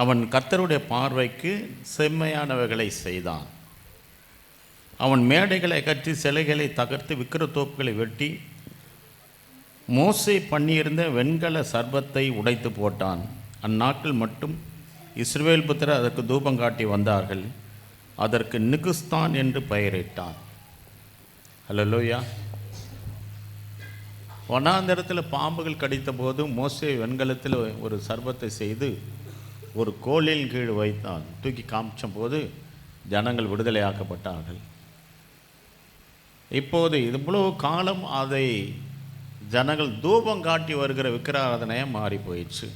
அவன் கர்த்தருடைய பார்வைக்கு செம்மையானவைகளை செய்தான். அவன் மேடைகளை கட்டி சிலைகளை தகர்த்து விக்கிரத்தோப்புகளை வெட்டி மோசே பண்ணியிருந்த வெண்கல சர்பத்தை உடைத்து போட்டான். அந்நாட்கள் மட்டும் இஸ்ரவேல் புத்திரர் அதற்கு தூபம் காட்டி வந்தார்கள். அதற்கு நிகுஸ்தான் என்று பெயரிட்டான். ஹல்லேலூயா. வனாந்தரத்தில் பாம்புகள் கடித்த போது மோசே வெண்கலத்தில் ஒரு சர்பத்தை செய்து ஒரு கோலின் கீழ் வைத்தான். தூக்கி காமிச்ச போது ஜனங்கள் விடுதலையாக்கப்பட்டார்கள். இப்போது இவ்வளவு காலம் அதை ஜனங்கள் தூபம் காட்டி வருகிற விக்கிராராதனையாக மாறி போயிடுச்சு.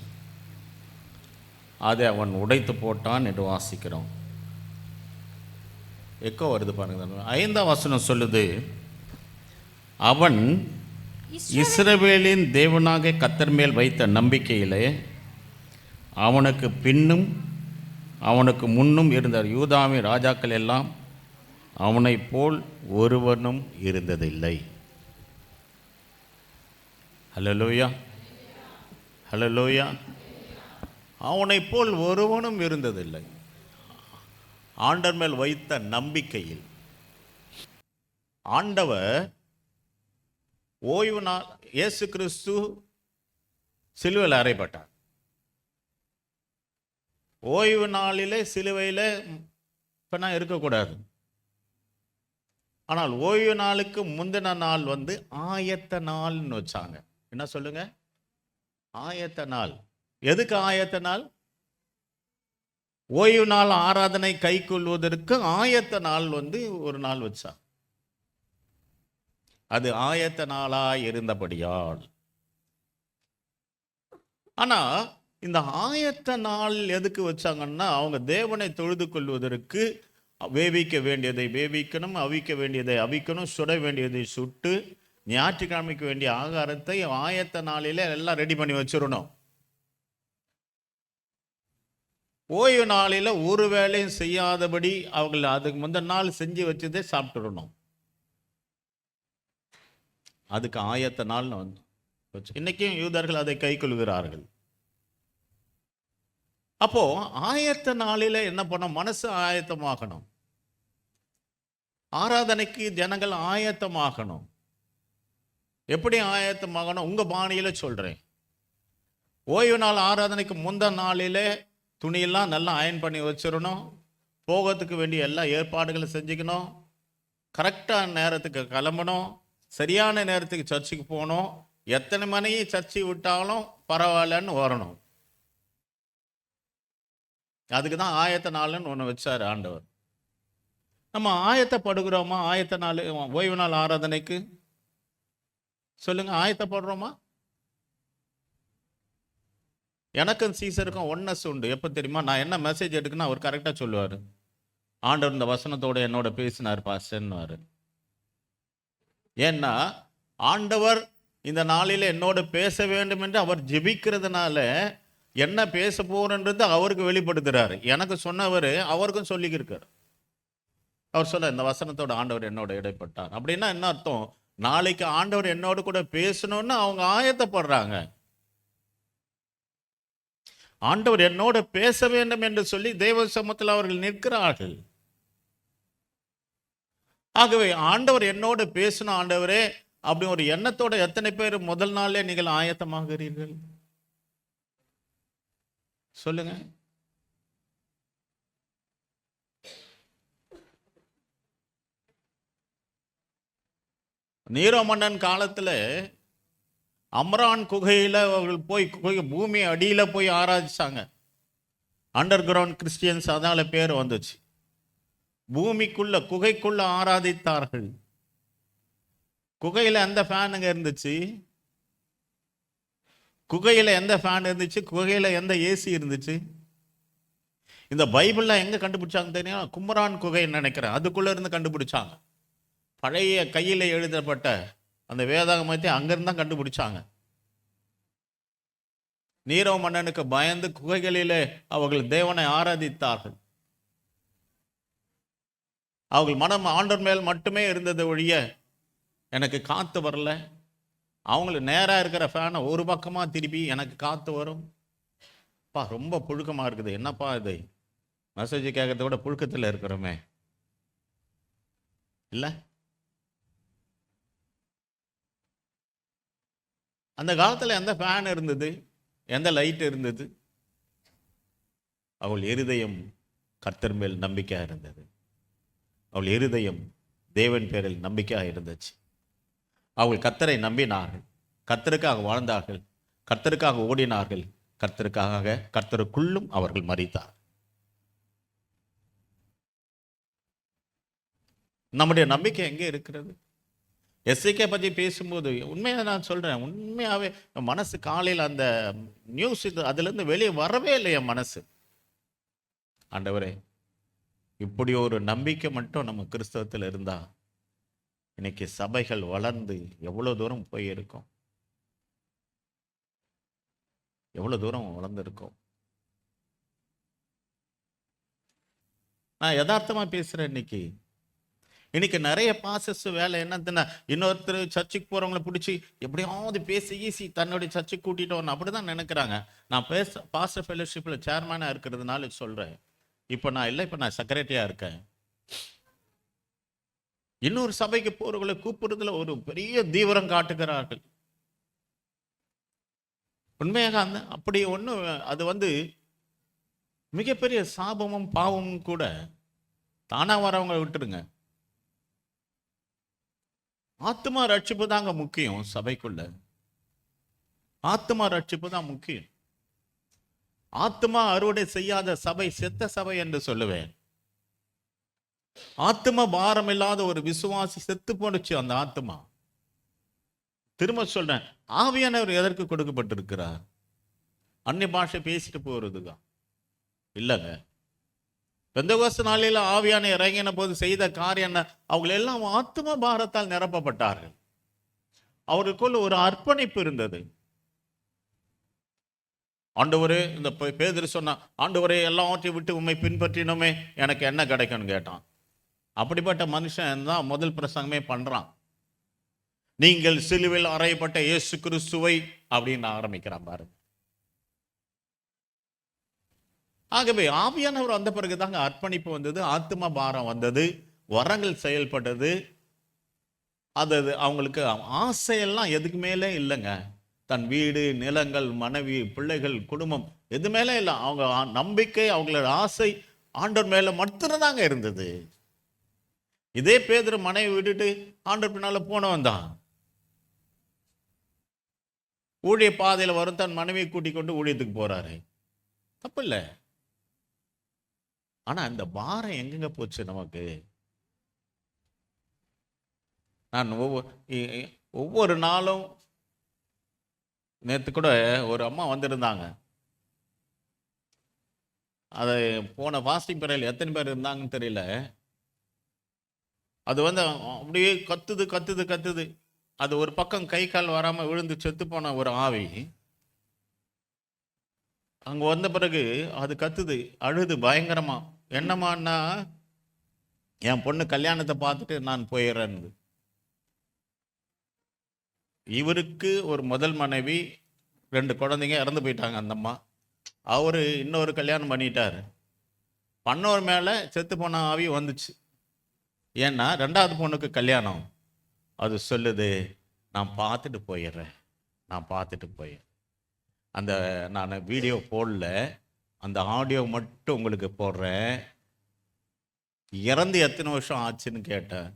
அதை அவன் உடைத்து போட்டான் என்று வாசிக்கிறோம். எக்கோ வருது பாருங்க. 5ஆம் வசனம் சொல்லுது, அவன் இஸ்ரவேலின் தேவனாக கர்த்தர் மேல் வைத்த நம்பிக்கையிலே அவனுக்கு பின்னும் அவனுக்கு முன்னும் இருந்த யூதாவின் ராஜாக்கள் எல்லாம் அவனை போல் ஒருவனும் இருந்ததில்லை. ஹல்லேலூயா, ஹல்லேலூயா. அவனை போல் ஒருவனும் இருந்ததில்லை. ஆண்டவர் மேல் வைத்த நம்பிக்கையில் ஆண்டவர் ஓய்வு நாள் இயேசு கிறிஸ்து சிலுவையில் அறையப்பட்டார். ஓய்வு நாளிலே சிலுவையில் இப்போ இருக்கக்கூடாது. ஆனால் ஓய்வு நாளுக்கு முந்தின நாள் ஆயத்த நாள்னு வச்சாங்க. என்ன சொல்லுங்க? ஆயத்த நாள். எதுக்கு ஆயத்த நாள்? ஓய்வு நாள் ஆராதனை கை கொள்வதற்கு ஆயத்த நாள் ஒரு நாள் வச்சா. அது ஆயத்த நாளாய் இருந்தபடியால். ஆனா இந்த ஆயத்த நாள் எதுக்கு வச்சாங்கன்னா, அவங்க தேவனை தொழுது கொள்வதற்கு வேவிக்க வேண்டியதை வேவிக்கணும், அவிக்க வேண்டியதை அவிக்கணும், சுட வேண்டியதை சுட்டு, ஞாயிற்றுக்கிழமைக்கு வேண்டிய ஆகாரத்தை ஆயத்த நாளிலே எல்லாம் ரெடி பண்ணி வச்சிடணும். ஓய்வு நாளில் ஒரு வேலையும் செய்யாதபடி அவங்க அதுக்கு முந்தின நாள் செஞ்சு வச்சதே சாப்பிட்டுடணும். அதுக்கு ஆயத்த நாள்னு இன்னைக்கும் யூதர்கள் அதை கை கொள்கிறார்கள். அப்போ ஆயத்த நாளில் என்ன பண்ண, மனசு ஆயத்தமாகணும். ஆராதனைக்கு ஜனங்கள் ஆயத்தமாகணும். எப்படி ஆயத்தமாகணும்? உங்க பாணியில சொல்றேன். ஓய்வு நாள் ஆராதனைக்கு முந்தின நாளிலே துணியெல்லாம் நல்லா அயன் பண்ணி வச்சிடணும். போகிறதுக்கு வேண்டிய எல்லா ஏற்பாடுகளும் செஞ்சுக்கணும். கரெக்டான நேரத்துக்கு கிளம்பணும். சரியான நேரத்துக்கு சர்ச்சுக்கு போகணும். எத்தனை மணி சர்ச்சை விட்டாலும் பரவாயில்லன்னு வரணும். அதுக்கு தான் ஆயத்த நாள்னு ஒன்று வச்சார் ஆண்டவர். நம்ம ஆயத்தப்படுகிறோமா? ஆயத்த நாள் ஓய்வு நாள் ஆராதனைக்கு சொல்லுங்க, ஆயத்தப்படுறோமா? எனக்கும் சீசருக்கும் ஒன்னஸ் உண்டு. எப்போ தெரியுமா? நான் என்ன மெசேஜ் எடுக்குன்னு அவர் கரெக்டாக சொல்லுவார். ஆண்டவர் இந்த வசனத்தோடு என்னோட பேசினார் பாஸ்டர்னுவார். ஏன்னா ஆண்டவர் இந்த நாளில் என்னோட பேச வேண்டும் என்று அவர் ஜெபிக்கிறதுனால என்ன பேச போறன்றது அவருக்கு வெளிப்படுத்துறாரு. எனக்கு சொன்னவர் அவருக்கும் சொல்லிக்கிருக்கார். அவர் சொல்ல, இந்த வசனத்தோட ஆண்டவர் என்னோட இடைப்பட்டார். அப்படின்னா என்ன அர்த்தம்? நாளைக்கு ஆண்டவர் என்னோட கூட பேசணும்னு அவங்க ஆயத்தப்படுறாங்க. ஆண்டவர் என்னோட பேச வேண்டும் என்று சொல்லி தேவ சமூகத்தில் அவர்கள் நிற்கிறார்கள். ஆகவே ஆண்டவர் என்னோட பேசணும் ஆண்டவரே அப்படி ஒரு எண்ணத்தோட எத்தனை பேர் முதல் நாளே நீங்கள் ஆயத்தமாகிறீர்கள்? சொல்லுங்க. நீரோ மன்னன் காலத்துல அம்ரான் குகையில அவர்கள் போய் பூமி அடியில போய் ஆராதிச்சாங்க. அண்டர் கிரவுண்ட் கிறிஸ்டியன்ஸ், அதனால பேர் வந்துச்சு. பூமிக்குள்ள குகைக்குள்ள ஆராதித்தார்கள். குகையில எந்த ஃபேனுங்க இருந்துச்சு? குகையில எந்த ஃபேன் இருந்துச்சு? குகையில எந்த ஏசி இருந்துச்சு? இந்த பைபிள்ல எங்க கண்டுபிடிச்சாங்க தெரியும்? குமரான் குகைன்னு நினைக்கிறேன், அதுக்குள்ள இருந்து கண்டுபிடிச்சாங்க. பழைய கையில எழுதப்பட்ட அந்த வேதாகமத்தை அங்கிருந்தான் கண்டுபிடிச்சாங்க. நீரோ மன்னனுக்கு பயந்து குகைகளிலே அவர்கள் தேவனை ஆராதித்தார்கள். அவர்கள் மனம் ஆண்டவர் மேல் மட்டுமே இருந்தது ஒழிய எனக்கு காத்து வரல. அவங்களுக்கு நேராக இருக்கிற ஃபேனை ஒரு பக்கமாக திருப்பி எனக்கு காத்து வரும். ரொம்ப புழுக்கமா இருக்குது, என்னப்பா இது, மெசேஜ் கேட்கறத விட புழுக்கத்தில் இருக்கிறோமே இல்ல. அந்த காலத்துல எந்த ஃபேன் இருந்தது, எந்த லைட் இருந்தது? அவள் இருதயம் கர்த்தர் மேல் நம்பிக்கையா இருந்தது. அவள் இருதயம் தேவன் பேரில் நம்பிக்கையா இருந்துச்சு. அவள் கர்த்தரை நம்பினார்கள், கர்த்தருக்காக வாழ்ந்தார்கள், கர்த்தருக்காக ஓடினார்கள், கர்த்தருக்குள்ளும் அவர்கள் மரித்தார். நம்முடைய நம்பிக்கை எங்கே இருக்கிறது? எஸ்ஐகே பற்றி பேசும்போது உண்மையாக நான் சொல்கிறேன், உண்மையாகவே மனசு காலையில் அந்த நியூஸ் இது அதுலேருந்து வெளியே வரவே இல்லை என் மனசு. ஆண்டவரே, இப்படி ஒரு நம்பிக்கை மட்டும் நம்ம கிறிஸ்தவத்தில் இருந்தால் இன்னைக்கு சபைகள் வளர்ந்து எவ்வளோ தூரம் போயிருக்கோம், எவ்வளோ தூரம் வளர்ந்துருக்கோம். நான் யதார்த்தமாக பேசுகிறேன். இன்னைக்கு நிறைய பாசஸ் வேலை என்னதுன்னா, இன்னொருத்தர் சர்ச்சுக்கு போகிறவங்களை பிடிச்சி எப்படியாவது பேசி ஈசி தன்னுடைய சர்ச்சுக்கு கூட்டிகிட்டு வரணும் அப்படி தான் நினைக்கிறாங்க. நான் பாஸ்டர் ஃபெலோஷிப்பில் சேர்மேனாக இருக்கிறதுனால சொல்கிறேன். இப்போ நான் இல்லை, இப்போ நான் செக்ரட்டரியாக இருக்கேன். இன்னொரு சபைக்கு போறவங்களை கூப்பிடுறதுல ஒரு பெரிய தீவிரம் காட்டுகிறார்கள். உண்மையாக அப்படி ஒன்று அது மிகப்பெரிய சாபமும் பாவமும் கூட. தானா வரவங்க விட்டுருங்க, ஆத்மா ரட்சிப்பு தாங்க முக்கியம். சபைக்குள்ள ஆத்மா ரட்சிப்பு தான் முக்கியம். ஆத்மா அறுவடை செய்யாத சபை செத்த சபை என்று சொல்லுவேன். ஆத்மா பாரம் இல்லாத ஒரு விசுவாசி செத்து போனுச்சு அந்த ஆத்மா. திரும்ப சொல்றேன், ஆவியானவர் எதற்கு கொடுக்கப்பட்டிருக்கிறார்? அந்நிய பாஷை பேசிட்டு போறதுதான் இல்லைங்க. பெந்தெகோஸ்து நாளில் ஆவியான இறங்கின போது செய்த காரியம் என்ன? அவங்க எல்லாம் ஆத்ம பாரத்தால் நிரப்பப்பட்டார்கள். அவருக்குள்ள ஒரு அர்ப்பணிப்பு இருந்தது. ஆண்டவரே, இந்த பேதுரு சொன்னா, ஆண்டவரே எல்லாவற்றையும் விட்டு உண்மை பின்பற்றினோமே, எனக்கு என்ன கிடைக்கும்னு கேட்டான். அப்படிப்பட்ட மனுஷன் தான் முதல் பிரசங்கமே பண்றான். நீங்கள் சிலுவையில் அறையப்பட்ட இயேசு கிறிஸ்துவை அப்படின்னு ஆரம்பிக்கிறான் பாருங்க. ஆகவே ஆவியானவர் வந்த பிறகு தாங்க அர்ப்பணிப்பு வந்தது, ஆத்ம பாரம் வந்தது, வரங்கள் செயல்பட்டது. அது அவங்களுக்கு ஆசையெல்லாம் எதுக்கு மேலே இல்லைங்க. தன் வீடு, நிலங்கள், மனைவி, பிள்ளைகள், குடும்பம் எது மேலே இல்லை. அவங்க நம்பிக்கை, அவங்களோட ஆசை ஆண்டவர் மேல மட்டும்தாங்க இருந்தது. இதே பேதுரு மனைவி விட்டுட்டு ஆண்டவர் பின்னால போனவன் தான். ஊழிய பாதையில் வரும், தன் மனைவியை கூட்டிக் கொண்டு ஊழியத்துக்கு போறாரு, தப்பு இல்லை. ஆனா இந்த பாரம் எங்கெங்க போச்சு நமக்கு? நான் ஒவ்வொரு நாளும், நேற்று கூட ஒரு அம்மா வந்திருந்தாங்க. அதை போன ஃபாஸ்டிங் பீரியட் எத்தனை பேர் இருந்தாங்கன்னு தெரியல. அது அப்படியே கத்துது கத்துது கத்துது. அது ஒரு பக்கம் கை கால் வராம விழுந்து செத்து போன ஒரு ஆவி அங்க வந்த பிறகு அது கத்துது, அழுது பயங்கரமா. என்னமான்னா, என் பொண்ணு கல்யாணத்தை பார்த்துட்டு நான் போயிடுறேன். இவருக்கு ஒரு முதல் மனைவி, 2 குழந்தைங்க இறந்து போயிட்டாங்க. அந்த அம்மா அவரு இன்னொரு கல்யாணம் பண்ணிட்டார். பண்ணவர் மேல செத்து போன ஆவி வந்துச்சு. ஏன்னா 2வது பொண்ணுக்கு கல்யாணம். அது சொல்லுது, நான் பார்த்துட்டு போயிடுறேன், நான் பார்த்துட்டு போயிடுறேன். அந்த நான் வீடியோ போடல, அந்த ஆடியோ மட்டும் உங்களுக்கு போடுறேன். இறந்து எத்தனை வருஷம் ஆச்சுன்னு கேட்டேன்.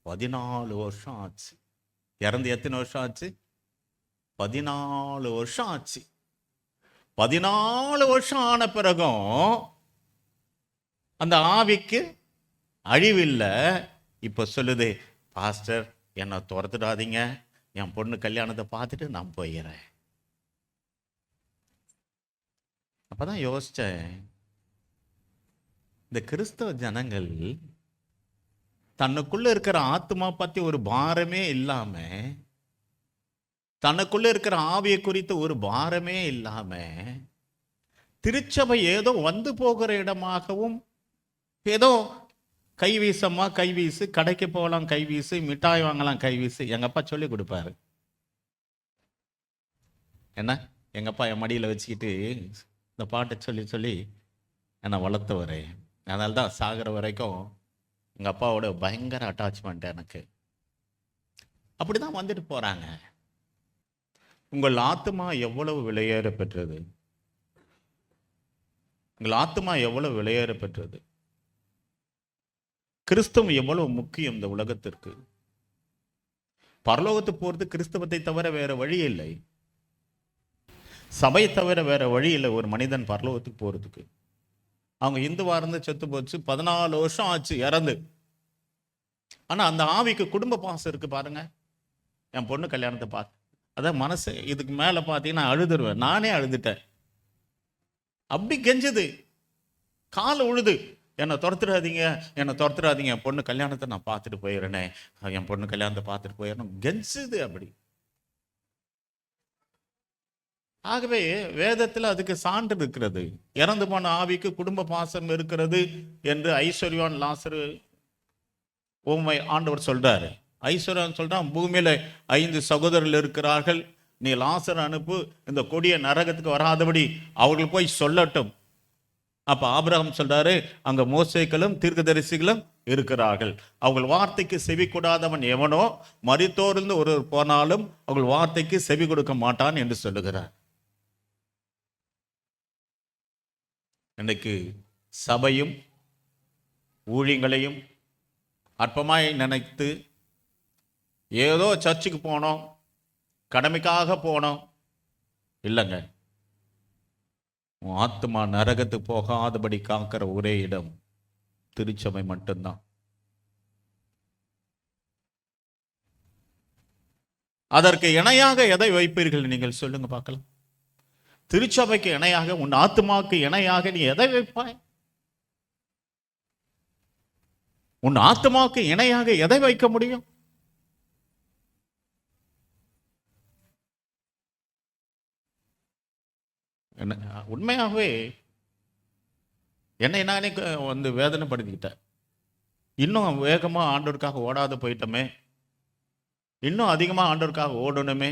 14 வருஷம் ஆச்சு. இறந்து எத்தனை வருஷம் ஆச்சு? 14 வருஷம் ஆச்சு. 14 வருஷம் ஆன பிறகும் அந்த ஆவிக்கு அழிவில்லை. இப்போ சொல்லுது, பாஸ்டர் என்னை துரத்துடாதீங்க, என் பொண்ணு கல்யாணத்தை பார்த்துட்டு நான் போயிடுறேன். அப்பதான் யோசிச்சேன், இந்த கிறிஸ்தவ ஜனங்கள் தன்னுக்குள்ள இருக்கிற ஆத்மா பத்தி ஒரு பாரமே இல்லாம, தனக்குள்ள இருக்கிற ஆவியை குறித்து ஒரு பாரமே இல்லாம, திருச்சபை ஏதோ வந்து போகிற இடமாகவும், ஏதோ கைவீசமா கைவீசு, கடைக்கு போகலாம் கைவீசு, மிட்டாய் வாங்கலாம் கைவீசு. எங்க அப்பா சொல்லி கொடுப்பாரு. என்ன, எங்க அப்பா என் மடியில வச்சுக்கிட்டு இந்த பாட்டை சொல்லி சொல்லி என்னை வளர்த்தவர். அதனால தான் சாகிற வரைக்கும் எங்கள் அப்பாவோட பயங்கர அட்டாச்மெண்ட் எனக்கு. அப்படி தான் வந்துட்டு போகிறாங்க. உங்கள் ஆத்துமா எவ்வளவு விலையேற பெற்றது? உங்கள் ஆத்துமா எவ்வளவு விலையேற பெற்றது? கிறிஸ்தவம் எவ்வளவு முக்கியம் இந்த உலகத்திற்கு. பரலோகத்துக்கு போறது கிறிஸ்தவத்தை தவிர வேற வழி இல்லை. சபையை தவிர வேற வழி இல்லை ஒரு மனிதன் பரலோகத்துக்கு போறதுக்கு. அவங்க இந்துவா இருந்து செத்து போச்சு, 14 வருஷம் ஆச்சு இறந்து. ஆனா அந்த ஆவிக்கு குடும்ப பாசம் இருக்கு பாருங்க. என் பொண்ணு கல்யாணத்தை பார்த்து அதான் மனசு இதுக்கு மேல பார்த்தீங்கன்னா அழுதுருவேன். நானே அழுதுட்டேன். அப்படி கெஞ்சுது, காலை உழுது, என்னை துரத்துறாதீங்க, என்னை துரத்துறாதீங்க, என் பொண்ணு கல்யாணத்தை நான் பார்த்துட்டு போயிடுறேனே, என் பொண்ணு கல்யாணத்தை பார்த்துட்டு போயிடணும், கெஞ்சுது அப்படி. ஆகவே வேதத்தில் அதுக்கு சான்று இருக்கிறது. இறந்து போன ஆவிக்கு குடும்ப பாசம் இருக்கிறது என்று ஐஸ்வர்யான் லாசரு உம்மை ஆண்டவர் சொல்றாரு. ஐஸ்வர்யான் சொல்றான், பூமியில 5 சகோதரர்கள் இருக்கிறார்கள், நீ லாசர் அனுப்பு, இந்த கொடிய நரகத்துக்கு வராதபடி அவர்கள் போய் சொல்லட்டும். அப்ப ஆபிரகாம் சொல்றாரு, அங்க மோசேக்களும் தீர்க்கதரிசிகளும் இருக்கிறார்கள், அவர்கள் வார்த்தைக்கு செவி கொடாதவன் எவனோ மரித்தோர்ந்து ஒருவர் போனாலும் அவர்கள் வார்த்தைக்கு செவி கொடுக்க மாட்டான் என்று சொல்லுகிறார். இன்னைக்கு சபையும் ஊழியங்களையும் அற்பமாய் நினைத்து ஏதோ சர்ச்சுக்கு போனோம், கடமைக்காக போனோம், இல்லைங்க. ஆத்மா நரகத்துக்கு போகாதபடி காக்கிற ஒரே இடம் திருச்சபை மட்டும்தான். அதற்கு இணையாக எதை வைப்பீர்கள் நீங்கள் சொல்லுங்க பார்க்கலாம். திருச்சபைக்கு இணையாக, உன் ஆத்மாவுக்கு இணையாக நீ எதை வைப்பாய்? உன் ஆத்மாவுக்கு இணையாக எதை வைக்க முடியும்? உண்மையாகவே என்னை நானே வந்து வேதனைப்படுத்திக்கிட்டேன். இன்னும் வேகமா ஆண்டவருக்காக ஓடாத போயிட்டோமே, இன்னும் அதிகமா ஆண்டவருக்காக ஓடணுமே.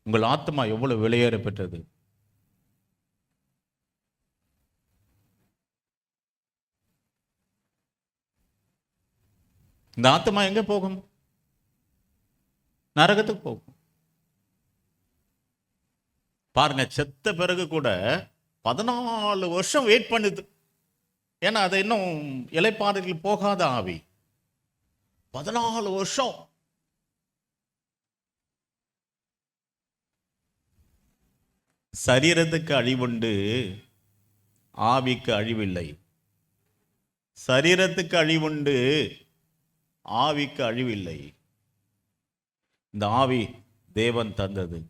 உங்கள் ஆத்மா எவ்வளவு வெளியேற பெற்றது. இந்த ஆத்மா எங்க போகும்? நரகத்துக்கு போகும். பாருங்க, செத்த பிறகு கூட 14 வருஷம் வெயிட் பண்ணுது. ஏன்னா அது இன்னும் இலைப்பாறுதல் போகாத ஆவி. 14 வருஷம். சரீரத்துக்கு அழிவுண்டு, ஆவிக்கு அழிவில்லை. சரீரத்துக்கு அழிவுண்டு, ஆவிக்கு அழிவில்லை. இந்த ஆவி தேவன் தந்தது.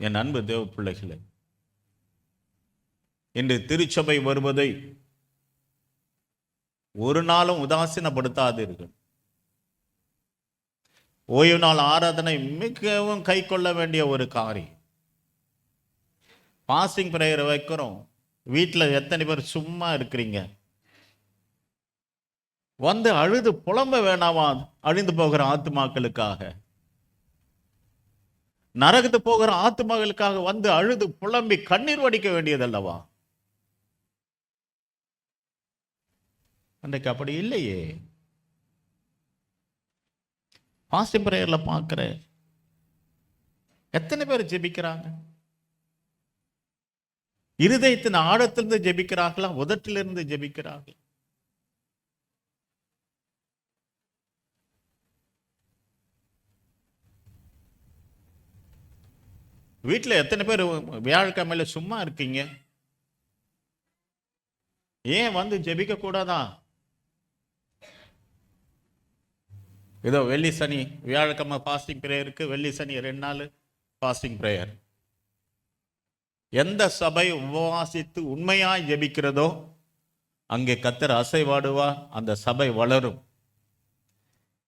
என் அன்பு தேவ பிள்ளைகளே, இன்று திருச்சபை வருவதை ஒரு நாளும் உதாசீனப்படுத்தாதீர்கள். ஓய்வு நாள் ஆராதனை மிகவும் கை கொள்ள வேண்டிய ஒரு காரியம். பாஸ்டிங் பிரேயர் வைக்கிறோம். வீட்டில் எத்தனை பேர் சும்மா இருக்கிறீங்க? வந்து அழுது புலம்ப வேணாமா? அழிந்து போகிற ஆத்துமாக்களுக்காக, நரகத்து போகிற ஆத்துமாக்களுக்காக வந்து அழுது புலம்பி கண்ணீர் வடிக்க வேண்டியதல்லவா? அன்றைக்கு அப்படி இல்லையே. பாஸ்டிங் பிரேயர்ல பார்க்கிற எத்தனை பேர் ஜெபிக்கிறாங்க? இருதயத்தின் ஆழத்திலிருந்து ஜெபிக்கிறார்களா, உதட்டிலிருந்து ஜெபிக்கிறார்கள்? வீட்டில் எத்தனை பேர் வியாழக்கிழமையில சும்மா இருக்கீங்க? ஏன் வந்து ஜெபிக்க கூடாதா? ஏதோ வெள்ளி சனி வியாழக்கிழமை ஃபாஸ்டிங் பிரேயருக்கு, வெள்ளி சனி 2 நாள் ஃபாஸ்டிங் பிரேயர். எந்த சபை உபவாசித்து உண்மையாய் ஜெபிக்கிறதோ அங்கே கர்த்தர் அசைவாடுவா, அந்த சபை வளரும்.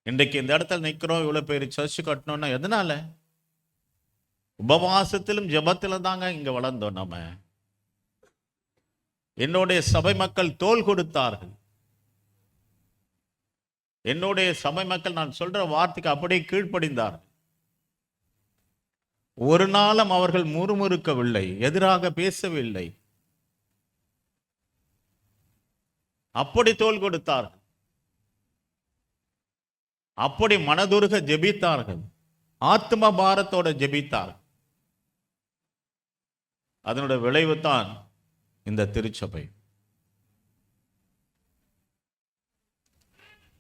இன்றைக்கு இந்த இடத்துல நிற்கிறோம், இவ்வளவு பேர் சர்ச்சு கட்டணும்னா எதனால? உபவாசத்திலும் ஜெபத்திலும் தாங்க இங்க வளர்ந்தோம் நம்ம. என்னுடைய சபை மக்கள் தோள் கொடுத்தார்கள். என்னுடைய சபை மக்கள் நான் சொல்ற வார்த்தைக்கு அப்படியே கீழ்ப்படிந்தார்கள். ஒரு நாளும் அவர்கள் முறுமுறுக்கவில்லை, எதிராக பேசவில்லை. அப்படி தோள் கொடுத்தார்கள், அப்படி மனதுருக ஜெபித்தார்கள், ஆத்ம பாரத்தோட ஜெபித்தார்கள். அதனுடைய விளைவு தான் இந்த திருச்சபை.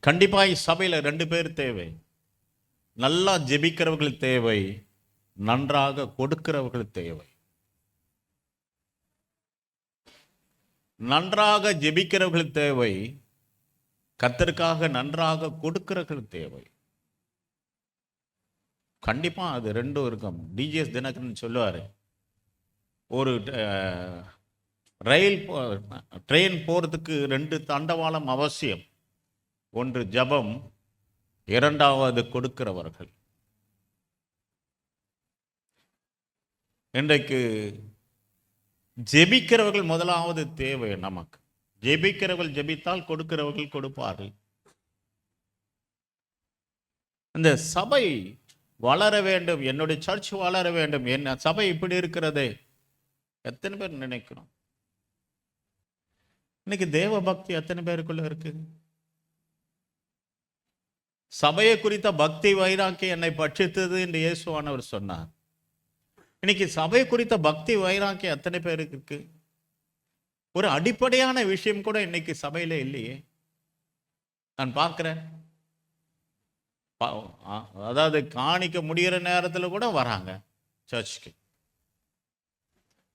கண்டிப்பாக சபையில் 2 பேர் தேவை. நல்லா ஜெபிக்கிறவர்கள் தேவை, நன்றாக கொடுக்கிறவர்கள் தேவை. நன்றாக ஜெபிக்கிறவர்கள் தேவை, கர்த்தருக்காக நன்றாக கொடுக்கிறவர்கள் தேவை. கண்டிப்பா அது 2 இருக்கும். டிஜிஎஸ் தினகரன் சொல்லுவாரு, ஒரு ட்ரெயின் போறதுக்கு 2 தண்டவாளம் அவசியம். ஒன்று ஜபம், 2வது கொடுக்கிறவர்கள். இன்றைக்கு ஜெபிக்கிறவர்கள் முதலாவது தேவை நமக்கு. ஜெபிக்கிறவர்கள் ஜெபித்தால் கொடுக்கிறவர்கள் கொடுப்பார்கள். இந்த சபை வளர வேண்டும், என்னுடைய சர்ச் வளர வேண்டும், என்ன சபை இப்படி இருக்கிறதே எத்தனை பேர் நினைக்கிறோம்? இன்னைக்கு தேவ பக்தி எத்தனை பேருக்குள்ள இருக்கு? சபையை குறித்த பக்தி வைராக்கியம் என்னை பட்சித்தது என்று இயேசுவானவர் சொன்னார். இன்னைக்கு சபை குறித்த பக்தி வைராக்கியம் எத்தனை பேருக்கு இருக்கு? ஒரு அடிப்படையான விஷயம் கூட இன்னைக்கு சபையில இல்லையே. நான் பார்க்கிறேன், அதாவது காணிக்க முடிகிற நேரத்தில் கூட வராங்க சர்ச்சுக்கு.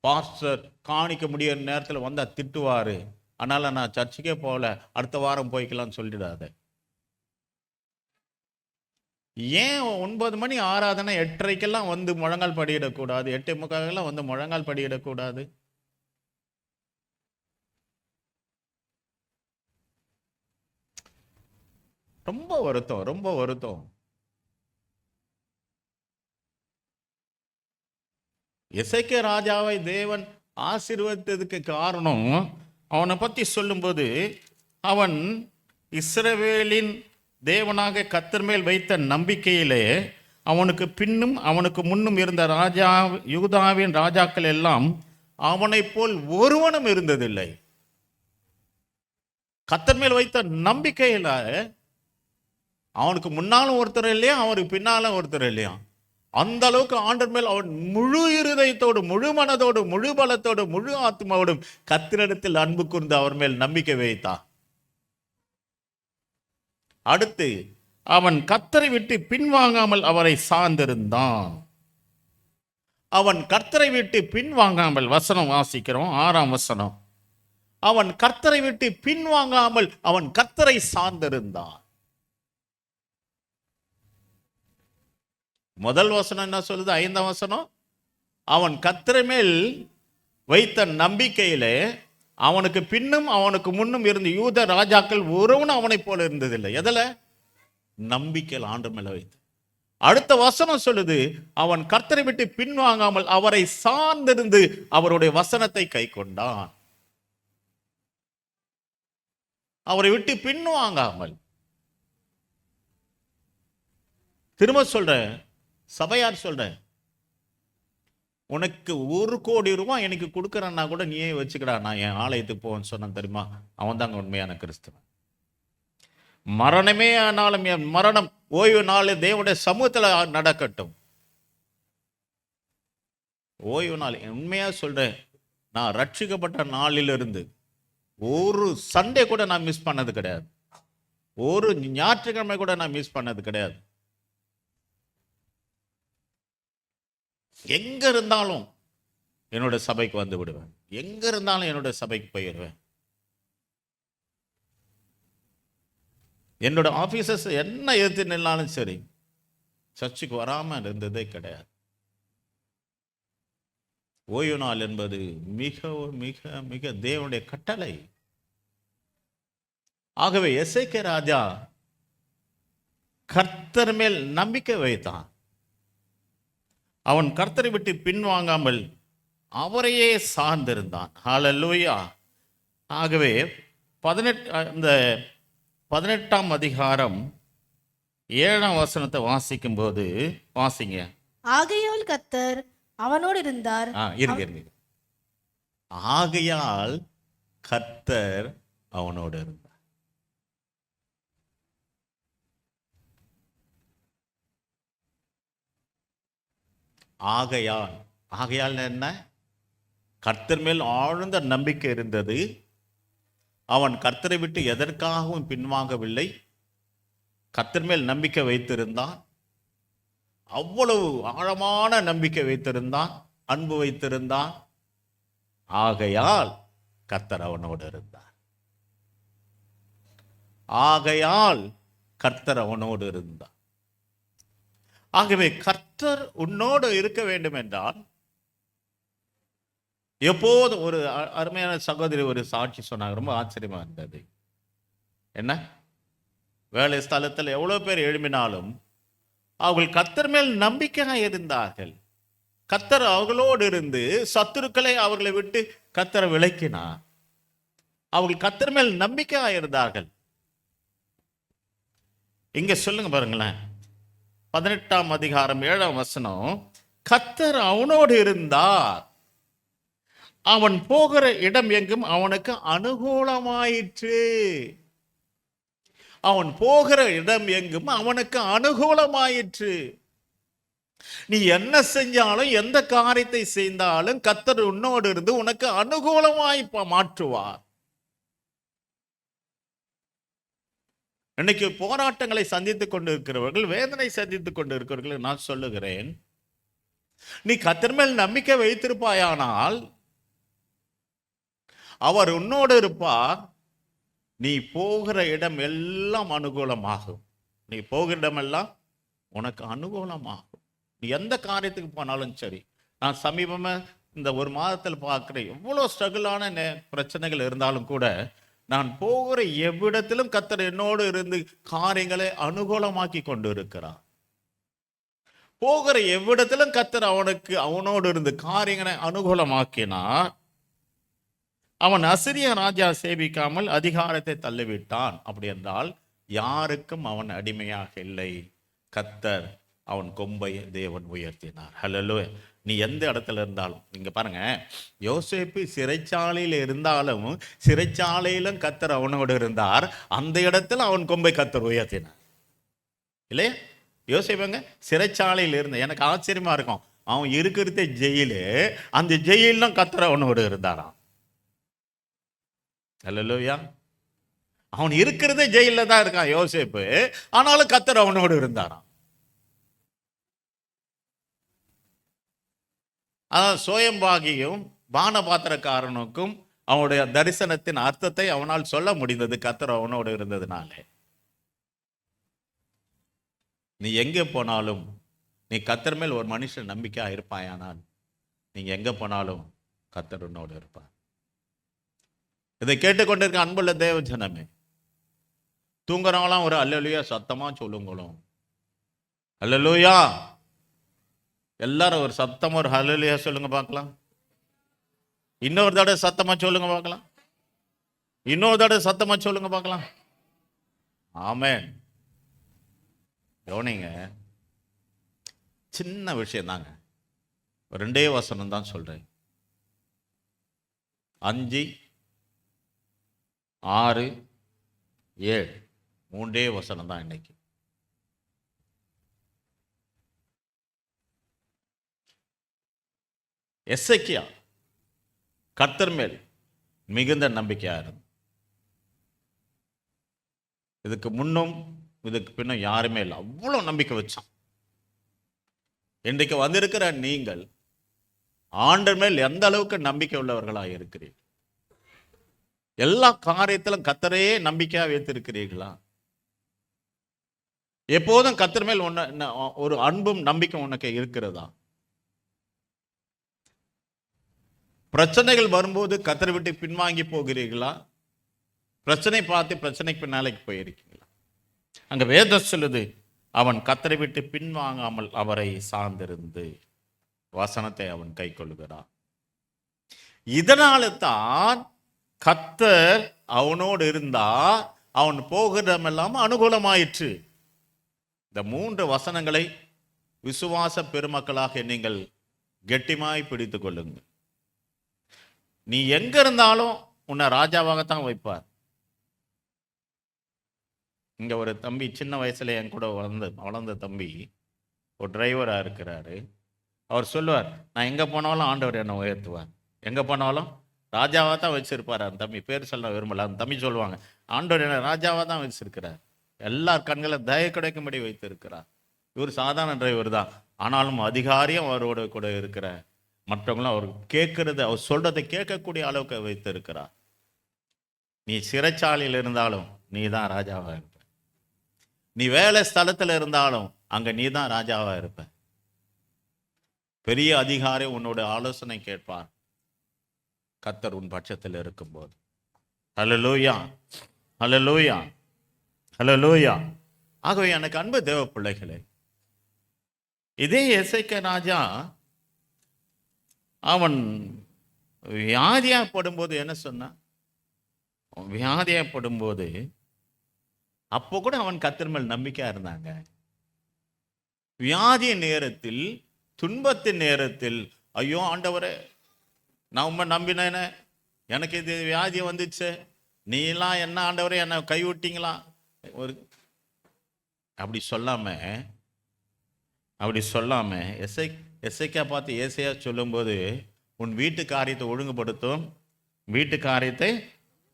பாஸ்டர் காணிக்க முடிகிற நேரத்தில் வந்தா திட்டுவாரு, அதனால நான் சர்ச்சுக்கே போகல, அடுத்த வாரம் போய்க்கலாம்னு சொல்லிடாத. ஏன் 9 மணி ஆராதனை 8:30 வந்து முழங்கால் படியிடக்கூடாது? 8:45 வந்து முழங்கால் படியிடக்கூடாது? ரொம்ப வருத்தம், ரொம்ப வருத்தம். எசேக்கியா ராஜாவை தேவன் ஆசீர்வதித்ததுக்கு காரணம், அவனை பத்தி சொல்லும்போது, அவன் இஸ்ரவேலின் தேவனாக கர்த்தர் மேல் வைத்த நம்பிக்கையிலே அவனுக்கு பின்னும் அவனுக்கு முன்னும் இருந்த யூதாவின் ராஜாக்கள் எல்லாம் அவனை போல் ஒருவனும் இருந்ததில்லை. கர்த்தர் மேல் வைத்த நம்பிக்கையில அவனுக்கு முன்னாலும் ஒருத்தர் இல்லையா, அவனுக்கு பின்னாலும் ஒருத்தர் இல்லையா. அந்த அளவுக்கு ஆண்டவர் மேல் அவன் முழு இருதயத்தோடு, முழு மனதோடு, முழு பலத்தோடு, முழு ஆத்மாவோடும் கர்த்தரிடத்தில் அன்பு கூர்ந்து அவர் மேல் நம்பிக்கை வைத்தான். அடுத்து அவன் கர்த்தரை விட்டு பின்வாங்காமல் அவரை சார்ந்திருந்தான். அவன் கர்த்தரை விட்டு பின்வாங்காமல், வசனம் வாசிக்கிறோம் 6ஆம் வசனம், அவன் கர்த்தரை விட்டு பின்வாங்காமல் அவன் கர்த்தரை சார்ந்திருந்தான். முதல் வசனம் என்ன சொல்லுது? 5ஆம் வசனம், அவன் கர்த்தரை மேல் வைத்த நம்பிக்கையிலே அவனுக்கு பின்னும் அவனுக்கு முன்னும் இருந்த யூத ராஜாக்கள் ஒருவனும் அவனை போல இருந்ததில்லை. எதுல? நம்பிக்கையில் ஆண்டவர் மேல வைத்து. அடுத்த வசனம் சொல்லுது, அவன் கர்த்தரை விட்டு பின்வாங்காமல் அவரை சார்ந்திருந்து அவருடைய வசனத்தை கை கொண்டான். அவரை விட்டு பின்வாங்காமல். திரும்ப சொல்றேன், சபையார் சொல்றேன், உனக்கு 1 கோடி ரூபாய் எனக்கு கொடுக்குறேன்னா கூட நீயே வச்சுக்கடா, நான் என் ஆலயத்துக்கு போவேன்னு சொன்னான் தெரியுமா? அவன் தாங்க உண்மையான கிறிஸ்தவன். மரணமே ஆனாலும் என் மரணம் ஓய்வு நாள் தேவனுடைய சமூகத்தில் நடக்கட்டும். ஓய்வு நாள் உண்மையா சொல்றேன், நான் ரட்சிக்கப்பட்ட நாளிலிருந்து ஒரு சண்டே கூட நான் மிஸ் பண்ணது கிடையாது, ஒரு ஞாயிற்றுக்கிழமை கூட நான் மிஸ் பண்ணது கிடையாது. எங்க இருந்தாலும் என்னோட சபைக்கு வந்து விடுவேன், எங்க இருந்தாலும் என்னோட சபைக்கு போயிடுவேன். என்னோட ஆபீசர்ஸ் என்ன எதிர்த்து நின்னாலும் சரி, சர்ச்சுக்கு வராம இருந்ததே கிடையாது. ஓய்வு நாள் என்பது மிக மிக மிக தேவனுடைய கட்டளை. ஆகவே எசேக்கியா ராஜா கர்த்தர் மேல் நம்பிக்கை வைத்தான். அவன் கர்த்தரை விட்டு பின்வாங்காமல் அவரையே சார்ந்திருந்தான். ஹல்லேலூயா. ஆகவே 18ஆம் அதிகாரம் 7ஆம் வசனத்தை வாசிக்கும் போது, வாசிங்க. ஆகையால் கர்த்தர் அவனோடு இருந்தார். இருங்க. ஆகையால் கர்த்தர் அவனோடு இருந்தார். ஆகையால் என்ன? கர்த்தர் மேல் ஆழ்ந்த நம்பிக்கை இருந்தது. அவன் கர்த்தரை விட்டு எதற்காகவும் பின்வாங்கவில்லை. கர்த்தர் மேல் நம்பிக்கை வைத்திருந்தான். அவ்வளவு ஆழமான நம்பிக்கை வைத்திருந்தான், அன்பு வைத்திருந்தான். ஆகையால் கர்த்தர் அவனோடு இருந்தார். ஆகையால் கர்த்தர் அவனோடு இருந்தார். ஆகவே கர்த்தர் உன்னோடு இருக்க வேண்டும் என்றால், எப்போது ஒரு அருமையான சகோதரி ஒரு சாட்சி சொன்னாங்க, ரொம்ப ஆச்சரியமா இருந்தது. என்ன? வேலை ஸ்தலத்தில் எவ்வளவு பேர் எழுப்பினாலும் அவர்கள் கர்த்தர் மேல் நம்பிக்கையாக இருந்தார்கள். கர்த்தர் அவர்களோடு இருந்து சத்துருக்களை அவர்களை விட்டு கர்த்தரை விலக்கினார். அவர்கள் கர்த்தர் மேல் நம்பிக்கையாக இருந்தார்கள். இங்க சொல்லுங்க பாருங்களேன், 18ஆம் அதிகாரம் 7ஆம் வசனம், கர்த்தர் அவனோடு இருந்தார், அவன் போகிற இடம் எங்கும் அவனுக்கு அனுகூலமாயிற்று. அவன் போகிற இடம் எங்கும் அவனுக்கு அனுகூலமாயிற்று. நீ என்ன செஞ்சாலும், எந்த காரியத்தை செய்தாலும் கர்த்தர் உன்னோடு இருந்து உனக்கு அனுகூலமாய் மாற்றுவார். இன்னைக்கு போராட்டங்களை சந்தித்துக் கொண்டிருக்கிறவர்கள், வேதனை சந்தித்துக் கொண்டிருக்கிறவர்கள் நான் சொல்லுகிறேன், நீ கர்த்தர் மேல் நம்பிக்கை வைத்திருப்பாயானால் அவர் உன்னோடு இருப்பார். நீ போகிற இடம் எல்லாம் அனுகூலமாகும். நீ போகிற இடமெல்லாம் உனக்கு அனுகூலமாகும். நீ எந்த காரியத்துக்கு போனாலும் சரி. நான் சமீபமாக இந்த ஒரு மாதத்தில் பார்க்குறேன், எவ்வளோ ஸ்ட்ரகிளான பிரச்சனைகள் இருந்தாலும் கூட நான் போகிற எவ்விடத்திலும் கர்த்தர் என்னோடு இருந்து காரியங்களை அனுகூலமாக்கி கொண்டு இருக்கிறார். போகிற எவ்விடத்திலும் கர்த்தர் அவனோடு இருந்து காரியங்களை அனுகூலமாக்கினார். அவன் அசிரிய ராஜா சேவிக்காமல் அதிகாரத்தை தள்ளிவிட்டான். அப்படி என்றால் யாருக்கும் அவன் அடிமையாக இல்லை. கர்த்தர் அவன் கொம்பை தேவன் உயர்த்தினார். ஹல்லேலூயா. நீ எந்த இடத்துல இருந்தாலும், நீங்க பாருங்க, யோசேப்பு சிறைச்சாலையில் இருந்தாலும் சிறைச்சாலையிலும் கர்த்தர் அவனோடு இருந்தார். அந்த இடத்துல அவன் கொம்பை கர்த்தர் உயர்த்தினார். இல்லையா? யோசேப்புங்க சிறைச்சாலையில் இருந்த, எனக்கு ஆச்சரியமா இருக்கும், அவன் இருக்கிறதே ஜெயிலு, அந்த ஜெயிலும் கர்த்தர் அவனோடு இருந்தாராம். ஹல்லேலூயா. அவன் இருக்கிறதே ஜெயில தான் இருக்கான் யோசேப்பு, ஆனாலும் கர்த்தர் அவனோடு இருந்தாராம். அதான் சோயம்பாகியும் பானபாத்திரக்காரனுக்கும் அவனுடைய தரிசனத்தின் அர்த்தத்தை அவனால் சொல்ல முடிந்தது, கர்த்தர் அவனோடு இருந்ததுனால. நீ எங்கே போனாலும், நீ கர்த்தர் மேல் ஒரு மனுஷன் நம்பிக்கையா இருப்பாயானால், நீங்க எங்க போனாலும் கர்த்தர் உன்னோடு இருப்பார். இதை கேட்டுக்கொண்டிருக்க அன்புள்ள தேவ ஜனமே, தூங்குறவங்களாம் ஒரு அல்லேலூயா சத்தமா சொல்லுங்களும். அல்லேலூயா. எல்லாரும் ஒரு சத்தம், ஒரு அல்லேலூயா சொல்லுங்க பார்க்கலாம். இன்னொரு தடவை சத்தமா சொல்லுங்க பார்க்கலாம். இன்னொரு தடவை சத்தமா சொல்லுங்க பார்க்கலாம். ஆமென். கவனிங்க, சின்ன விஷயம் தாங்க, 2 வசனம் தான் சொல்றேன். 5, 6, 7 3 வசனம் தான் இன்னைக்கு. எசேக்கியா கர்த்தர் மேல் மிகுந்த நம்பிக்கையா இருந்தார். இதுக்கு முன்னும் இதுக்கு பின்னும் யாருமே இல்லை, அவ்வளவு நம்பிக்கை வச்சான். இன்றைக்கு வந்திருக்கிற நீங்கள் ஆண்டவர் மேல் எந்த அளவுக்கு நம்பிக்கை உள்ளவர்களாக இருக்கிறீர்கள்? எல்லா காரியத்திலும் கர்த்தரையே நம்பிக்கையா வைத்திருக்கிறீர்களா? எப்போதும் கர்த்தர் மேல் ஒரு அன்பும் நம்பிக்கை உனக்கு இருக்கிறதா? பிரச்சனைகள் வரும்போது கர்த்தரை விட்டு பின்வாங்கி போகிறீர்களா? பிரச்சனை பார்த்து பிரச்சனைக்கு பின்னாலைக்கு போயிருக்கீங்களா? அங்க வேதம் சொல்லுது, அவன் கர்த்தரை விட்டு பின்வாங்காமல் அவரை சார்ந்திருந்து வசனத்தை அவன் கை கொள்கிறான். இதனால தான் கர்த்தர் அவனோடு இருந்தா அவன் போகிறதெல்லாம் அனுகூலமாயிற்று. இந்த 3 வசனங்களை விசுவாச பெருமக்களாக நீங்கள் கெட்டிமாய் பிடித்து கொள்ளுங்கள். நீ எங்க இருந்தாலும் உன்னை ராஜாவாகத்தான் வைப்பார். இங்க ஒரு தம்பி சின்ன வயசுல என் கூட வளர்ந்த தம்பி ஒரு டிரைவரா இருக்கிறாரு. அவர் சொல்லுவார், நான் எங்க போனாலும் ஆண்டவர் என்னை உயர்த்துவார், எங்க போனாலும் ராஜாவா தான் வச்சிருப்பார். அந்த தம்பி பேர் சொல்ல விரும்பல. அந்த தம்பி சொல்லுவாங்க, ஆண்டவர் என்ன ராஜாவா தான் வச்சிருக்கிறார், எல்லார் கண்களை தய கிடைக்கும்படி வைத்திருக்கிறார். இவர் சாதாரண டிரைவர் தான், ஆனாலும் அதிகாரியம் அவரோட கூட இருக்கிற மற்றவங்களும் அவர் கேட்கறது, அவர் சொல்றதை கேட்கக்கூடிய அளவுக்கு வைத்திருக்கிறார். நீ சிறைச்சாலையில் இருந்தாலும் நீ தான் ராஜாவா இருப்ப. நீ வேலை ஸ்தலத்தில் இருந்தாலும் அங்க நீ தான் ராஜாவா இருப்ப. பெரிய அதிகாரி உன்னோட ஆலோசனை கேட்பார், கர்த்தர் உன் பட்சத்தில் இருக்கும்போது. ஹல்லேலூயா, ஹல்லேலூயா, ஹல்லேலூயா. ஆகவே எனக்கு அன்பு தேவ பிள்ளைகளே, இதே எசேக்கியா ராஜா அவன் வியாதியாப்படும்போது என்ன சொன்னான்? வியாதியாப்படும்போது அப்போ கூட அவன் கர்த்தர் மேல் நம்பிக்கையா இருந்தாங்க. வியாதியின் நேரத்தில், துன்பத்தின் நேரத்தில், ஐயோ ஆண்டவரே நான் உண்மை நம்பினேனே, எனக்கு இது வியாதி வந்துச்சு, நீ எல்லாம் என்ன ஆண்டவரே என்னை கைவிட்டீங்களா, ஒரு அப்படி சொல்லாம எசேக்கியா பார்த்து ஏசையா சொல்லும்போது, உன் வீட்டு காரியத்தை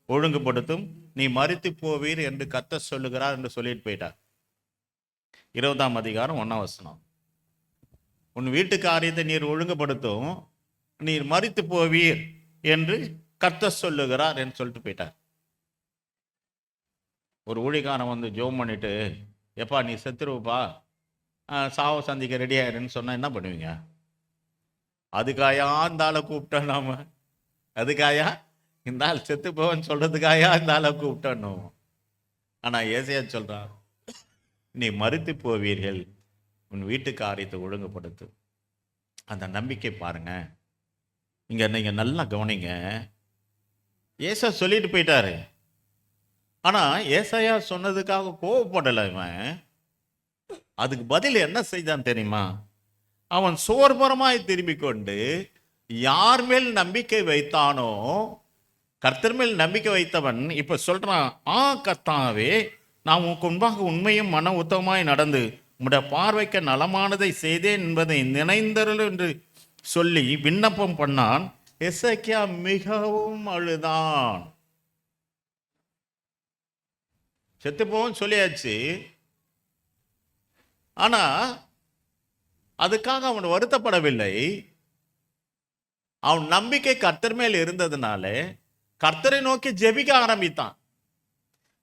ஒழுங்குபடுத்தும், நீ மரித்து போவீர் என்று கர்த்தர் சொல்லுகிறார் என்று சொல்லிட்டு போயிட்டார். 20ஆம் அதிகாரம் 1ஆம் வசனம். உன் வீட்டு காரியத்தை நீர் ஒழுங்குபடுத்தும், நீர் மரித்து போவீர் என்று கர்த்தர் சொல்லுகிறார் என்று சொல்லிட்டு போயிட்டார். ஒரு ஊழியக்காரன் வந்து ஜெபம் பண்ணிட்டு, எப்பா நீ செத்துருவப்பா, சாவை சந்திக்க ரெடி ஆயிடுன்னு சொன்னா என்ன பண்ணுவீங்க? அதுக்காயா இந்த ஆளை கூப்பிட்டோம் நாம? அதுக்காயா இந்த ஆள் செத்து போவன்னு சொல்றதுக்காயா இந்த ஆளை கூப்பிட்டோம்? ஆனா ஏசையா சொல்றான், நீ மரித்து போவீர்கள், உன் வீட்டு காரியத்தை ஒழுங்குபடுத்து. அந்த நம்பிக்கை பாருங்க. இங்க நீங்க நல்லா கவனிங்க. ஏசா சொல்லிட்டு போயிட்டாரு, ஆனா ஏசாயா சொன்னதுக்காக கோவப்படலை இவன். அதுக்கு பதில் என்ன செய்தான் தெரியுமா? அவன் சோர்பரமாய் திரும்பி கொண்டு யார் மேல் நம்பிக்கை வைத்தானோ, கர்த்தர் மேல் நம்பிக்கை வைத்தவன் இப்ப சொல்றான், கர்த்தாவே நான் உனக்கு முன்பாக உண்மையும் மன உத்தமமாய் நடந்து உம்முடைய பார்வைக்கு நலமானதை செய்தேன் என்பதை நினைந்தருள் என்று சொல்லி விண்ணப்பம் பண்ணான். எசேக்கியா மிகவும் அழுதான். செத்து போன்னு சொல்லியாச்சு, ஆனா அதுக்காக அவன் வருத்தப்படவில்லை. அவன் நம்பிக்கை கர்த்தர் மேல் இருந்ததுனால கர்த்தரை நோக்கி ஜெபிக்க ஆரம்பித்தான்,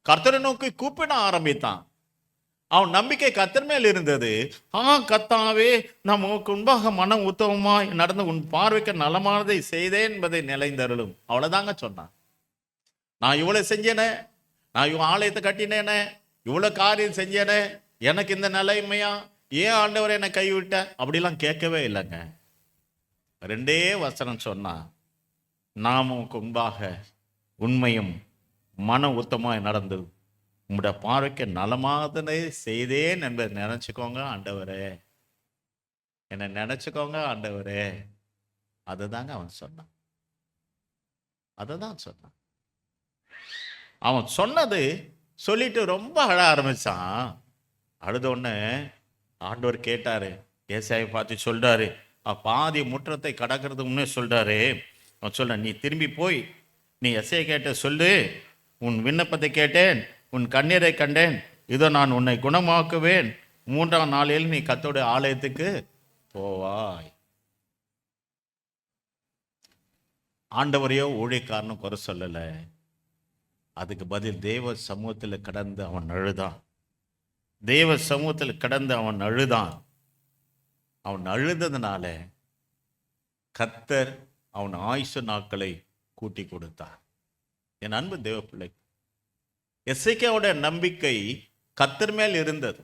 கர்த்தரை நோக்கி கூப்பிட ஆரம்பித்தான். அவன் நம்பிக்கை கர்த்தர் மேல் இருந்தது. கர்த்தாவே நான் உனக்கு முன்பாக மன உத்தமமாய் நடந்து உன் பார்வைக்கு நலமானதை செய்தேன் என்பதை நிலைந்தருளும். அவ்வளவுதாங்க சொன்னான். நான் இவ்வளவு செஞ்சேனே, நான் இவன் ஆலயத்தை கட்டினேனே, இவ்வளவு காரியம் செஞ்சேனே, எனக்கு இந்த நிலைமையா, ஏன் ஆண்டவர் என்னை கைவிட்ட, அப்படிலாம் கேட்கவே இல்லைங்க. 2 வசனம் சொன்னா, நாம் உனக்கு முன்பாக உண்மையும் மன உத்தமாய் நடந்து உங்களுடைய பார்வைக்கு நலமாதனை செய்தேன் என்பதை நினைச்சுக்கோங்க ஆண்டவரே, என்னை நினைச்சுக்கோங்க ஆண்டவரே. அதுதாங்க அவன் சொன்னான், அதுதான் சொன்னான். அவன் சொன்னது சொல்லிட்டு ரொம்ப அழ ஆரம்பிச்சான். அழுத உடனே ஆண்டவர் கேட்டாரு, ஏசாயை பார்த்து சொல்றாரு, பாதி முற்றத்தை கடக்கிறதுக்கு முன்னே சொல்றாரு, அவன் சொல்ற, நீ திரும்பி போய் நீ எசேக்கியா கேட்ட சொல்லு, உன் விண்ணப்பத்தை கேட்டேன், உன் கண்ணீரை கண்டேன், இதோ நான் உன்னை குணமாக்குவேன், 3ஆம் நாளில் நீ கர்த்தருடைய ஆலயத்துக்கு போவாய். ஆண்டவரையோ ஊழியக்காரனும் குறை சொல்லல, அதுக்கு பதில் தேவ சமூகத்தில் கடந்து அவன் அழுதான். தேவ சமூகத்தில் கடந்து அவன் அழுதான். அவன் அழுததுனால கர்த்தர் அவன் ஆயுசு நாட்களை கூட்டி கொடுத்தார். என் அன்பு தேவ பிள்ளை, எசேக்கியாவோட நம்பிக்கை கர்த்தர் மேல் இருந்தது.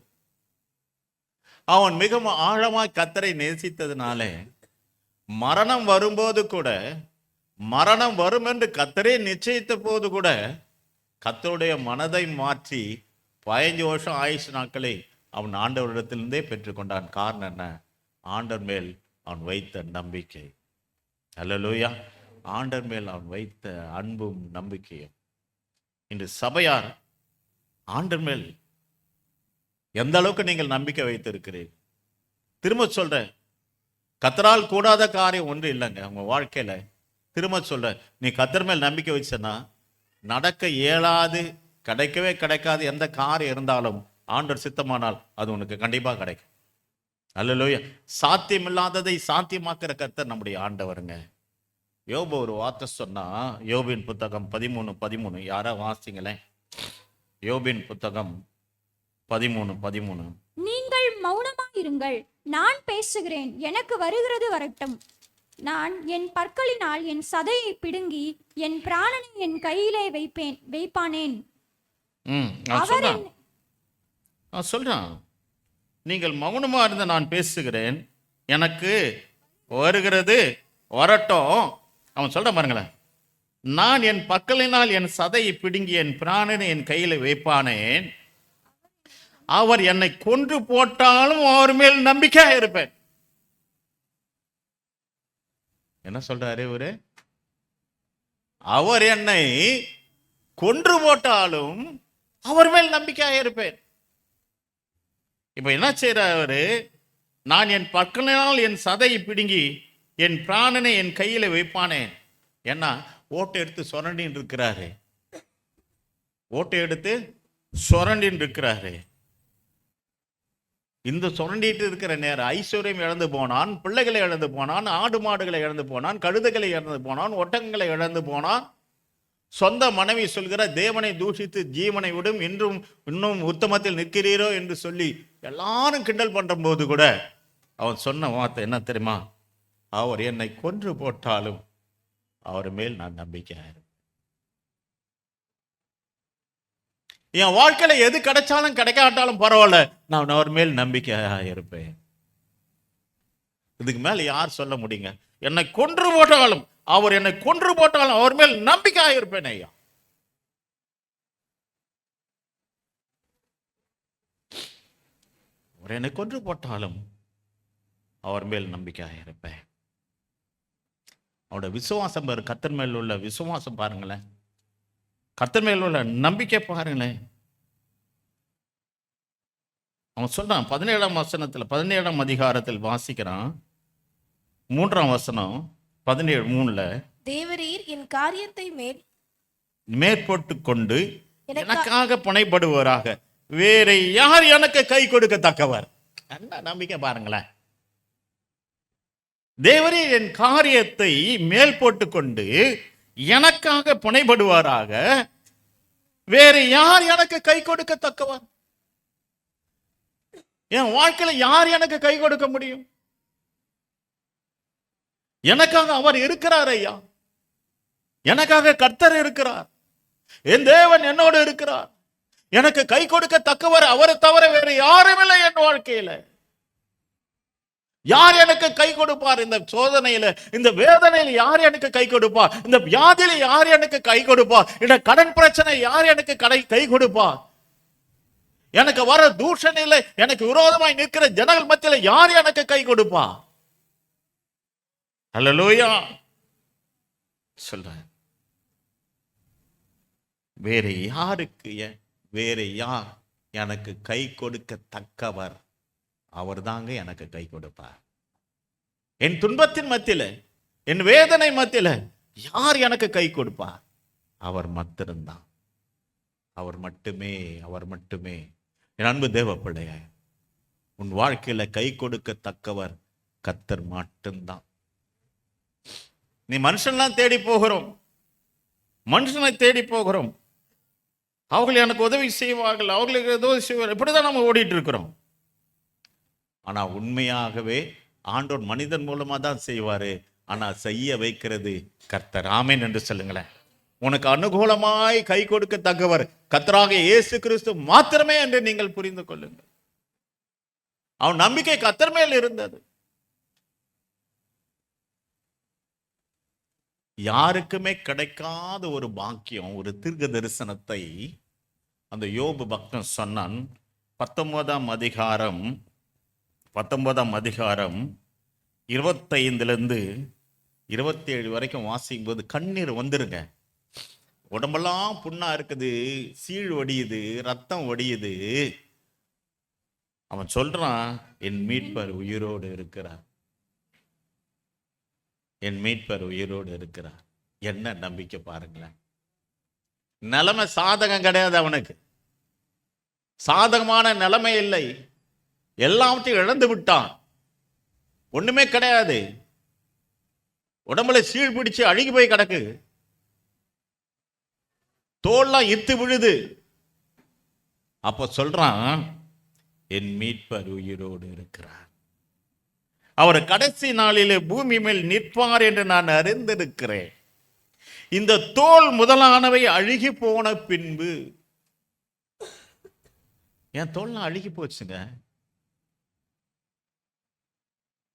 அவன் மிகவும் ஆழமாய் கர்த்தரை நேசித்ததுனால மரணம் வரும்போது கூட, மரணம் வரும் என்று கர்த்தரே நிச்சயித்த போது கூட கர்த்தருடைய மனதை மாற்றி 15 வருஷம் ஆயுசு நாட்களை அவன் ஆண்டவரிடத்திலிருந்தே பெற்றுக்கொண்டான். காரணம் என்ன? ஆண்டவர் மேல் அவன் வைத்த நம்பிக்கை. அல்லேலூயா. ஆண்டவர் மேல் அவன் வைத்த அன்பும் நம்பிக்கையும். இன்று சபையார் ஆண்டவர் மேல் எந்த அளவுக்கு நீங்கள் நம்பிக்கை வைத்திருக்கிறீர்கள்? திரும்ப சொல்றேன், கர்த்தரால் கூடாத காரியம் ஒன்று இல்லைங்க உங்க வாழ்க்கையில. திரும்ப சொல்றேன், நீ கர்த்தர் மேல் நம்பிக்கை வச்சனா நடக்க இயலாது, கிடைக்கவே கிடைக்காது எந்த காரியம் இருந்தாலும் ஆண்டவர் சித்தமானால் அது உனக்கு கண்டிப்பா கிடைக்கும். அல்லேலூயா. சாத்தியம் இல்லாததை சாத்தியமாக்குற கர்த்தர் நம்முடைய ஆண்டவருங்க. யோபு ஒரு வார்த்தை சொன்னா, யோபின் புத்தகம் 13:13 யாரா வாசிங்களேன். யோபின் புத்தகம் 13:13. நீங்கள் மௌனமாயிருங்கள், நான் பேசுகிறேன், எனக்கு வருகிறது வரட்டும். நான் என் பற்களினால் என் சதையை பிடுங்கி என் பிராணனை என் கையிலே வைப்பானேன். அவர் சொல்றான், நீங்கள் மௌனமா இருந்த நான் பேசுகிறேன், எனக்கு வருகிறது வரட்டும். அவன் சொல்ற பாருங்களேன், நான் என் பற்களினால் என் சதையை பிடுங்கி என் பிராணனை என் கையில வைப்பானேன். அவர் என்னை கொன்று போட்டாலும் அவர் மேல் நம்பிக்கையா இருப்பேன். என்ன சொல்றாரு இவரு? அவர் என்னை கொன்று போட்டாலும் அவர் மேல் நம்பிக்கையா இருப்பேன். இப்ப என்ன செய்யறாரு? நான் என் பற்களினால் என் சதையை பிடுங்கி என் பிராணனை என் கையில வைப்பானேன். என்ன ஓட்டை எடுத்து சொரண்டின்னு இருக்கிறாரு, ஓட்டை எடுத்து சொரண்டின்னு இருக்கிறாரு. இந்த சுரண்டிட்டு இருக்கிற நேரம் ஐஸ்வர்யம் இழந்து போனான், பிள்ளைகளை இழந்து போனான், ஆடு மாடுகளை இழந்து போனான், கழுதைகளை இழந்து போனான், ஒட்டகங்களை இழந்து போனான். சொந்த மனைவி சொல்கிற தேவனை தூஷித்து ஜீவனை விடும், இன்னும் உத்தமத்தில் நிற்கிறீரோ என்று சொல்லி எல்லாரும் கிண்டல் பண்ற போது கூட அவன் சொன்ன வார்த்தை என்ன தெரியுமா? அவர் என்னை கொன்று போட்டாலும் அவர் மேல் நான் நம்பிக்கையாயிருப்பேன். என் வாழ்க்கையில எது கிடைச்சாலும் கிடைக்காட்டாலும் பரவாயில்ல, நான் அவர் மேல் நம்பிக்கையா இருப்பேன். இதுக்கு மேல யார் சொல்ல முடியுங்க? என்னை கொன்று போட்டாலும், அவர் என்னை கொன்று போட்டாலும் அவர் மேல் நம்பிக்கையா இருப்பேன் ஐயா. அவர் என்னை கொன்று போட்டாலும் அவர் மேல் நம்பிக்கையா இருப்பேன். அவரோட விசுவாசம் பாரு, கர்த்தர் மேல் உள்ள விசுவாசம் பாருங்களேன், கர்த்தர் மேல் உள்ள நம்பிக்கை பாருங்களேன். அவன் சொல்றான் 17ஆம் வசனத்துல, 17ஆம் அதிகாரத்தில் வாசிக்கிறான், 3ஆம் வசனம் 17:3. தேவரீர் என் காரியத்தை மேற்பட்டு கொண்டு எனக்காக புனைப்படுவராக வேற யார் எனக்கு கை கொடுக்கத்தக்கவர்? என்ன நம்பிக்கை பாருங்களேன். தேவரீர் என் காரியத்தை மேல் போட்டு கொண்டு எனக்காக புனைப்படுவாராக வேறு யார் எனக்கு கை கொடுக்கத்தக்கவர்? என் வாழ்க்கையில யார் எனக்கு கை கொடுக்க முடியும்? எனக்காக அவர் இருக்கிறார் ஐயா, எனக்காக கர்த்தர் இருக்கிறார், என் தேவன் என்னோடு இருக்கிறார். எனக்கு கை கொடுக்க தக்கவர் அவரை தவிர வேறு யாரும் இல்லை என் வாழ்க்கையில. யார் எனக்கு கை கொடுப்பார்? இந்த சோதனையில, இந்த வேதனையில யார் எனக்கு கை கொடுப்பார்? இந்த வியாதியில யார் எனக்கு கை கொடுப்பார்? இந்த கடன் பிரச்சனை யார் எனக்கு கை கொடுப்பார்? எனக்கு வர தூஷணையில எனக்கு விரோதமாய் நிற்கிற ஜனங்கள் மத்தியில யார் எனக்கு கை கொடுப்பார்? அல்லேலூயா சொல்ற. வேறு யாருக்கு, வேறு யார் எனக்கு கை கொடுக்க தக்கவர்? அவர் தாங்க எனக்கு கை கொடுப்பார். என் துன்பத்தின் மத்தியில, என் வேதனை மத்தியில யார் எனக்கு கை கொடுப்பார்? அவர் மாத்திரம்தான், அவர் மட்டுமே, அவர் மட்டுமே. என் அன்பு தேவ பிள்ளைய, உன் வாழ்க்கையில கை கொடுக்க தக்கவர் கர்த்தர் மட்டும்தான். நீ மனுஷன்லாம் தேடி போகிறோம், மனுஷனை தேடி போகிறோம், அவர்கள் எனக்கு உதவி செய்வார்கள், அவர்களுக்கு உதவி செய்வார்கள், இப்படிதான் நம்ம ஓடிட்டு இருக்கிறோம். ஆனா உண்மையாகவே ஆண்டவர் மனிதன் மூலமா தான் செய்வாரு, ஆனா செய்ய வைக்கிறது கர்த்தர். ஆமென் என்று சொல்லுங்களேன். உனக்கு அனுகூலமாய் கை கொடுக்க தக்கவர் கர்த்தராக இயேசு கிறிஸ்து மாத்திரமே என்று நீங்கள் புரிந்து கொள்ளுங்கள். அவன் நம்பிக்கை கர்த்தர் மேல் இருந்தது. யாருக்குமே கிடைக்காத ஒரு பாக்கியம், ஒரு தீர்க்க தரிசனத்தை அந்த யோபு பக்தன் சொன்னான். 19ஆம் அதிகாரம் 25 27 வரைக்கும் வாசிக்கும் போது கண்ணீர் வந்துருங்க. உடம்பெல்லாம் புண்ணா இருக்குது, சீழ் வடியுது, ரத்தம் வடியுது. அவன் சொல்றான், என் மீட்பர் உயிரோடு இருக்கிறார், என் மீட்பர் உயிரோடு இருக்கிறார். என்ன நம்பிக்கை பாருங்களேன். நிலைமை சாதகம் கிடையாது, அவனுக்கு சாதகமான நிலைமை இல்லை. எல்லாவற்றையும் இழந்து விட்டான், ஒண்ணுமே கிடையாது. உடம்புல சீழ் பிடிச்சு அழுகி போய் கிடக்கு, தோல்லாம் இத்து விழுது. அப்ப சொல்றான், என் மீட்பர் உயிரோடு இருக்கிறார், அவர் கடைசி நாளிலே பூமி மேல் நிற்பார் என்று நான் அறிந்திருக்கிறேன். இந்த தோல் முதலானவை அழுகி போன பின்பு, என் தோல்லாம் அழுகி போச்சுங்க,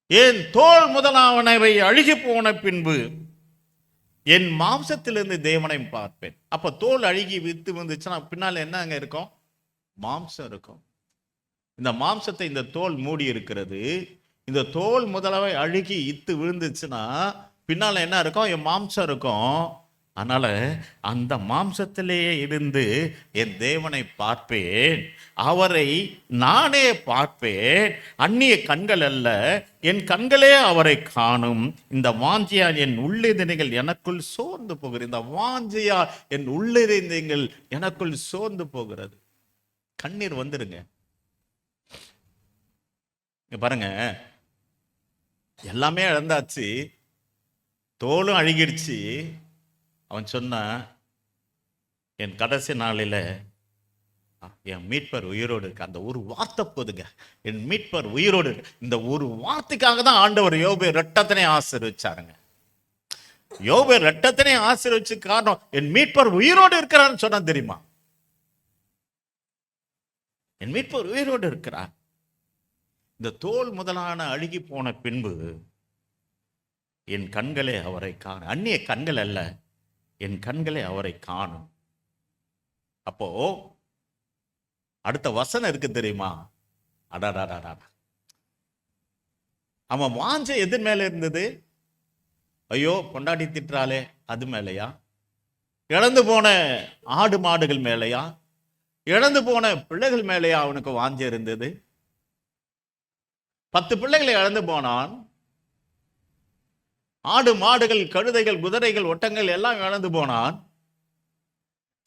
என் தோல் முதலானவை அழுகி போன பின்பு என் மாம்சத்திலிருந்து தேவனை பார்ப்பேன். அப்ப தோல் அழுகி வித்து வந்துச்சுன்னா பின்னால என்ன அங்க இருக்கும்? மாம்சம் இருக்கும். இந்த மாம்சத்தை இந்த தோல் மூடி இருக்கிறது. இந்த தோல் முதலாவை அழுகி இத்து விழுந்துச்சுன்னா பின்னால என்ன இருக்கும்? என் மாம்சம் இருக்கும். அதனால அந்த மாம்சத்திலேயே இருந்து என் தேவனை பார்ப்பேன், அவரை நானே பார்ப்பேன், அந்நிய கண்கள் அல்ல, என் கண்களே அவரை காணும். இந்த வாஞ்சியால் என் உள்ளிருந்தீங்கள் எனக்குள் சோர்ந்து போகிறது. இந்த வாஞ்சியால் என் உள்ளிருந்தீங்கள் எனக்குள் சோர்ந்து போகிறது. கண்ணீர் வந்துருங்க. பாருங்க, எல்லாமே இழந்தாச்சு, தோலும் அழுகிடுச்சு. அவன் சொன்ன, என் கடைசி நாளில் என் மீட்பர் உயிரோடு இருக்கு. அந்த ஒரு வார்த்தை போதுங்க, என் மீட்பர் உயிரோடு இருக்கு. இந்த ஒரு வார்த்தைக்காக தான் ஆண்டவர் யோபு ரெட்டத்தினை ஆசீர்வதிச்சாருங்க. யோபு ரெட்டத்தினை ஆசீர்வதிச்சு காரணம், என் மீட்பர் உயிரோடு இருக்கிறான்னு சொன்னா தெரியுமா? என் மீட்பர் உயிரோடு இருக்கிறார். இந்த தோல் முதலான அழுகி போன பின்பு என் கண்களே அவரை காணும். அந்நிய கண்கள் அல்ல, என் கண்களே அவரை காணும். அப்போ அடுத்த வசனம் இருக்கு தெரியுமா? அடாடாடா, அவன் வாஞ்சை எது மேல இருந்தது? ஐயோ பொண்டாட்டி திட்டுறாளே அது மேலையா? இழந்து போன ஆடு மாடுகள் மேலையா? இழந்து போன பிள்ளைகள் மேலையா அவனுக்கு வாஞ்சை இருந்தது? 10 பிள்ளைகளை இழந்து போனான். ஆடு மாடுகள், கழுதைகள், குதிரைகள், ஒட்டங்கள் எல்லாம் இழந்து போனான்.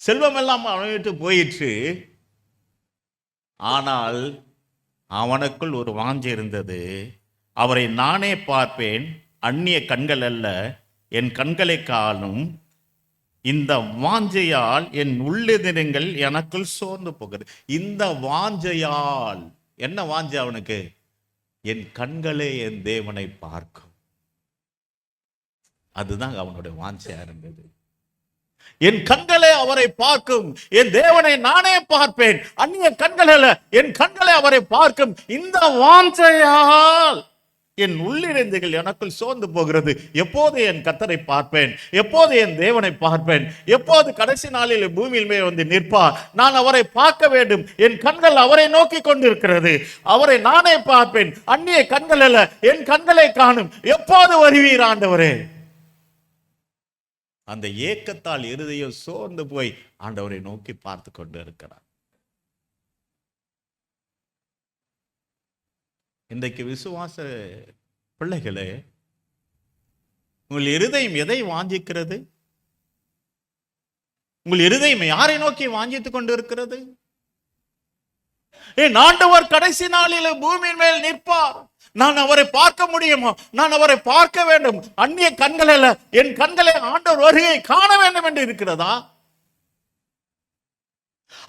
செல்வம் எல்லாம் அவனிட்டு போயிற்று. ஆனால் அவனுக்குள் ஒரு வாஞ்சை இருந்தது, அவரை நானே பார்ப்பேன், அந்நிய கண்கள் அல்ல, என் கண்களை காணும். இந்த வாஞ்சையால் என் உள்ளிருந்தீங்கள் எனக்குள் சோர்ந்து போகிறது. இந்த வாஞ்சையால் என்ன வாஞ்சை அவனுக்கு? என் கண்களே என் தேவனை பார்க்கும். அதுதான் அவனுடைய வாஞ்சையா இருந்தது. என் கண்களே அவரை பார்க்கும், என் தேவனை நானே பார்ப்பேன், அந்நிய கண்கள் அல்ல, என் கண்களே அவரை பார்க்கும். இந்த வாஞ்சையால் என் உள்ளிருந்துகள் எனக்குள் சோர்ந்து போகிறது. எப்போது என் கர்த்தரை பார்ப்பேன்? எப்போது என் தேவனை பார்ப்பேன்? எப்போது கடைசி நாளில் பூமியில் மேல் வந்து நிற்பார்? நான் அவரை பார்க்க வேண்டும். என் கண்கள் அவரை நோக்கி கொண்டிருக்கிறது. அவரை நானே பார்ப்பேன், அந்நிய கண்கள் அல்ல, என் கண்களை காணும். எப்போது வருவீர் ஆண்டவரே? அந்த ஏக்கத்தால் இருதயம் சோர்ந்து போய் ஆண்டவரை நோக்கி பார்த்து கொண்டு இருக்கிறார். இன்றைக்கு விசுவாச பிள்ளைகளே, உங்கள் இருதயம் எதை வாஞ்சிக்கிறது? உங்கள் இருதயம் யாரை நோக்கி வாஞ்சித்துக் கொண்டு இருக்கிறது? ஆண்டவர் கடைசி நாளில் பூமியின் மேல் நிற்பார், நான் அவரை பார்க்க முடியுமா? நான் அவரை பார்க்க வேண்டும், அந்நிய கண்கள் அல்ல, என் கண்களை ஆண்டவர் வருகை காண வேண்டும் என்று இருக்கிறதா?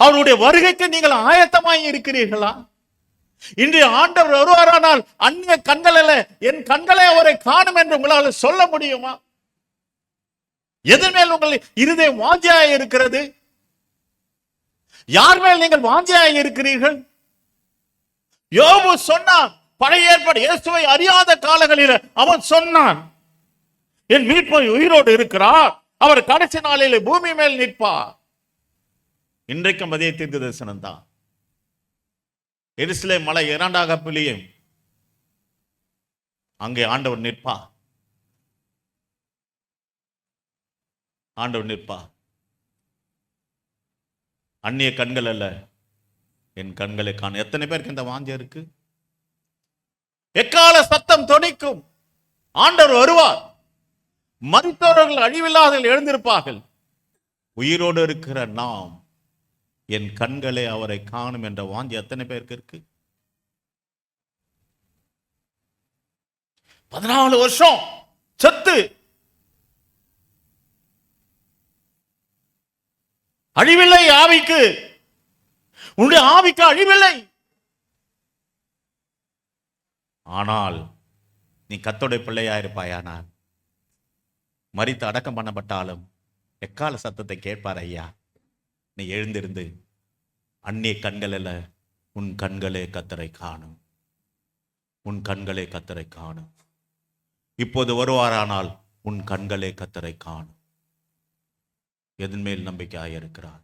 அவருடைய வருகைக்கு நீங்கள் ஆயத்தமாய் இருக்கிறீர்களா? இன்று ஆண்டவர் வருவாரானால் அந்நிய கண்கள் அல்ல, என் கண்களை அவரை காணும் என்று உங்களால் சொல்ல முடியுமா? எதன் மேல் உங்கள் இருதயம் வாஞ்சையாய் இருக்கிறது? யார் மேல் நீங்கள் வாஞ்சையாய் இருக்கிறீர்கள்? யோபு சொன்னான், பழைய ஏற்பாடு இயேசுவை அறியாத காலங்களில் அவன் சொன்னான், என் மீட்பர் உயிரோடு இருக்கிறார், அவர் கடைசி நாளில் பூமி மேல் நிற்பார். இன்றைக்கும் அதே தீர்க்க தரிசனம் தான். எருசலேம் மலை இரண்டாக பிரியும். அங்கே ஆண்டவர் நிற்பா. ஆண்டவர் நிற்பா. அந்நிய கண்கள் அல்ல, என் கண்களை காண. எத்தனை பேருக்கு இந்த வாஞ்சை இருக்கு? எக்கால சத்தம் தொனிக்கும், ஆண்டவர் வருவார், மரித்தவர்கள் அழிவில்லாதவர்கள் எழுந்திருப்பார்கள். உயிரோடு இருக்கிற நாம் என் கண்களை அவரை காணும் என்ற வாஞ்சி எத்தனை பேருக்கு இருக்கு? 14 வருஷம் செத்து அழிவில்லை ஆவிக்கு, உன்னுடைய ஆவிக்கு அழிவில்லை. ஆனால் நீ கர்த்தருடைய பிள்ளையாயிருப்பாயானால் மரித்து அடக்கம் பண்ணப்பட்டாலும் எக்கால சத்தத்தை கேட்பார் ஐயா. நீ எழுந்திருந்து அந்நிய கண்கள் அல்ல, உன் கண்களே கர்த்தரை காணும். உன் கண்களே கர்த்தரை காணும். இப்போது வருவாரானால் உன் கண்களே கர்த்தரை காணும். எதன் மேல் நம்பிக்கையாக இருக்கிறார்?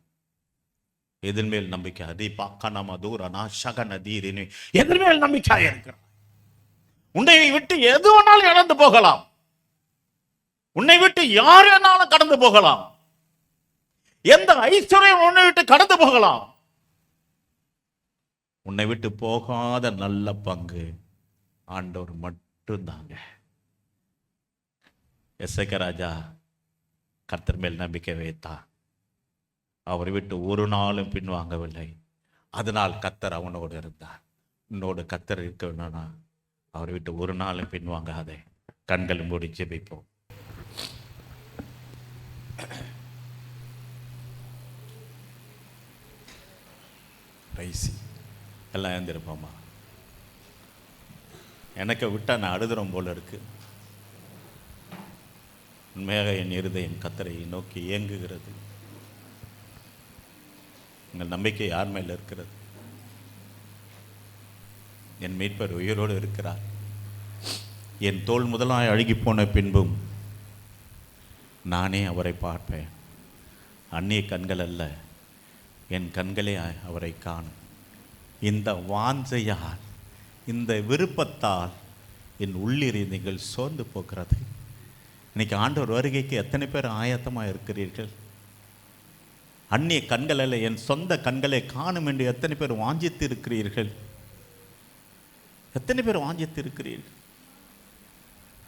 எதன் மேல் நம்பிக்கை? அதி பாக்கனம தூரனா சகன தீரினி. எதன் மேல் நம்பிக்கையாக இருக்கிறார்? உன்னை விட்டு எது வேணாலும் இழந்து போகலாம். உன்னை விட்டு யார் வேணாலும் கடந்து போகலாம். எந்த ஐஸ்வர்யம் உன்னை விட்டு கடந்து போகலாம். உன்னை விட்டு போகாத நல்ல பங்கு ஆண்டவர் மட்டும்தாங்க. எசேக்கியா ராஜா கர்த்தர் மேல் நம்பிக்கை வைத்தான். அவரை விட்டு ஒரு நாளும் பின்வாங்கவில்லை. அதனால் கர்த்தர் அவனோடு இருந்தார். உன்னோடு கர்த்தர் இருக்க வேணும்னா அவரை விட்டு ஒரு நாளும் பின்வாங்காதே. கண்கள் மூடி ஜெபிப்போம். எல்லாம் எழுந்திருப்போமா? எனக்கு விட்டா நான் அழுதுறோம் போல இருக்கு. உண்மையாக என் இருதயம் கர்த்தரை நோக்கி ஏங்குகிறது. உங்கள் நம்பிக்கை யார் மேல் இருக்கிறது? என் மீட்பர் உயிரோடு இருக்கிறார். என் தோல் முதலாய் அழுகி போன பின்பும் நானே அவரை பார்ப்பேன். அந்நிய கண்கள் அல்ல, என் கண்களே அவரை காணும். இந்த வாஞ்சையால், இந்த விருப்பத்தால் என் உள்ளிருந்தீங்கள் சோர்ந்து போகிறது. இன்னைக்கு ஆண்டவர் வருகைக்கு எத்தனை பேர் ஆயத்தமாக இருக்கிறீர்கள்? அந்நிய கண்கள் அல்ல, என் சொந்த கண்களை காணும் என்று எத்தனை பேர் வாஞ்சித்து இருக்கிறீர்கள்? எத்தனை பேர் வாஞ்சித்து இருக்கிறீர்கள்?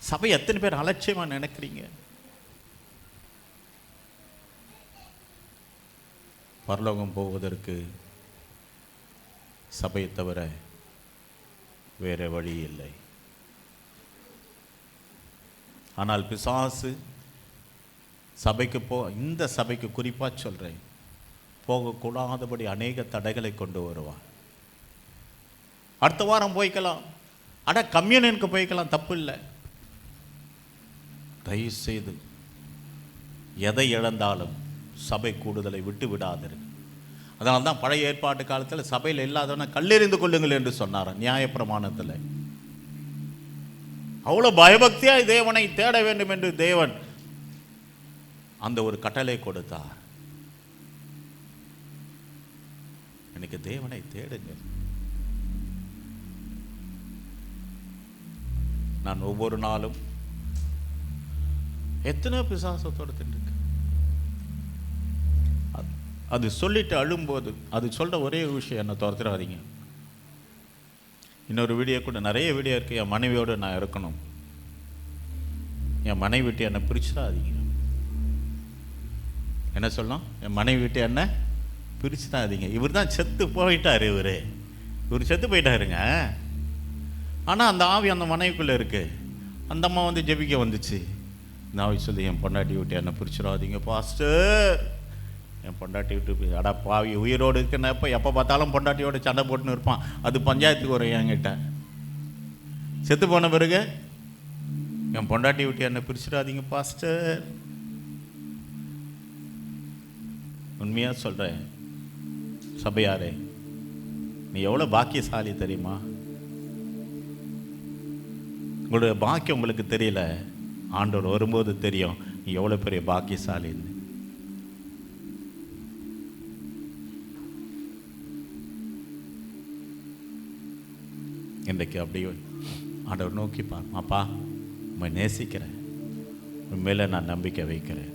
சபை எத்தனை பேர் அலட்சியமா நினைக்கிறீங்க? பரலோகம் போவதற்கு சபையை தவிர வேற வழி இல்லை. ஆனால் பிசாசு சபைக்கு இந்த சபைக்கு குறிப்பாக சொல்கிறேன், போகக்கூடாதபடி அநேக தடைகளை கொண்டு வருவார். அடுத்த வாரம் போய்க்கலாம், கம்யூனியனுக்கு போய்க்கலாம், தப்பு இல்லை. தயவு செய்து எதை இழந்தாலும் சபை கூடுதலை விட்டு விடாதீர்கள். அதனால தான் பழைய ஏற்பாட்டு காலத்தில் சபையில் இல்லாதவன கல்லெறிந்து கொள்ளுங்கள் என்று சொன்னார் நியாயப்பிரமாணத்தில். அவ்வளோ பயபக்தியாய் தேவனை தேட வேண்டும் என்று தேவன் அந்த ஒரு கட்டளை கொடுத்தார். எனக்கு தேவனை தேடுங்கள். நான் ஒவ்வொரு நாளும் எத்தனை பிசாசத்தோடு தின்றுக்கு, அது சொல்லிட்டு அழும்போது அது சொல்ற ஒரே விஷயம், என்னை துரத்திடாதீங்க. இன்னொரு வீடியோ கூட, நிறைய வீடியோ இருக்கு, என் மனைவியோடு நான் இருக்கணும், என் மனைவி விட்டு என்னை பிரிச்சிடாதீங்க. என்ன சொல்லணும்? என் மனைவி விட்டு என்ன பிரிச்சிடாதீங்க. இவர் தான் செத்து போயிட்டார். இவர் செத்து போயிட்டாருங்க. ஆனால் அந்த ஆவி அந்த மனைவிக்குள்ளே இருக்கு. அந்த அம்மா வந்து ஜெபிக்க வந்துச்சு. இந்த ஆவி சொல்லி, என் பொண்டாட்டி விட்டு என்ன பிரிச்சிடாதீங்க பாஸ்டர், என் பொண்டாட்டி விட்டு. அடா பாவி, உயிரோடு இருக்குன்னப்போ எப்போ பார்த்தாலும் பொண்டாட்டியோட சண்டை போட்டுன்னு இருப்பான். அது பஞ்சாயத்துக்கு வரும் என்கிட்ட. செத்து போன பிறகு என் பொண்டாட்டி விட்டு என்ன பிரிச்சிடாதீங்க பாஸ்டர். உண்மையாக சொல்கிறேன் சபையாரே, நீ எவ்வளோ பாக்கியசாலி தெரியுமா? உங்களுடைய பாக்கியம் உங்களுக்கு தெரியல, ஆண்டவர் வரும்போது தெரியும் நீ எவ்வளோ பெரிய பாக்கியசாலின்னு. இன்றைக்கு அப்படி ஆண்டவர் நோக்கி அப்பா உண்மை நேசிக்கிறேன், உண்மையில நான் நம்பிக்கை வைக்கிறேன்,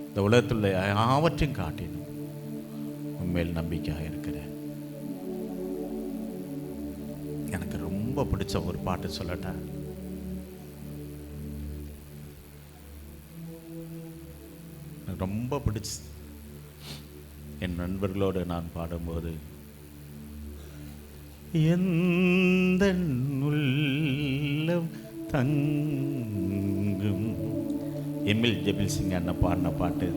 இந்த உலகத்தில் யாவற்றையும் காட்டினும் உண்மையில் நம்பிக்கையாக இருக்கிறேன். எனக்கு ரொம்ப பிடிச்ச ஒரு பாட்டு சொல்லட்டேன். எனக்கு ரொம்ப பிடிச்சு என் நண்பர்களோடு நான் பாடும்போது, எந்த உள்ளம் தங்கும், எமில் ஜெபில் சிங் அண்ணன் பாடின பாட்டு.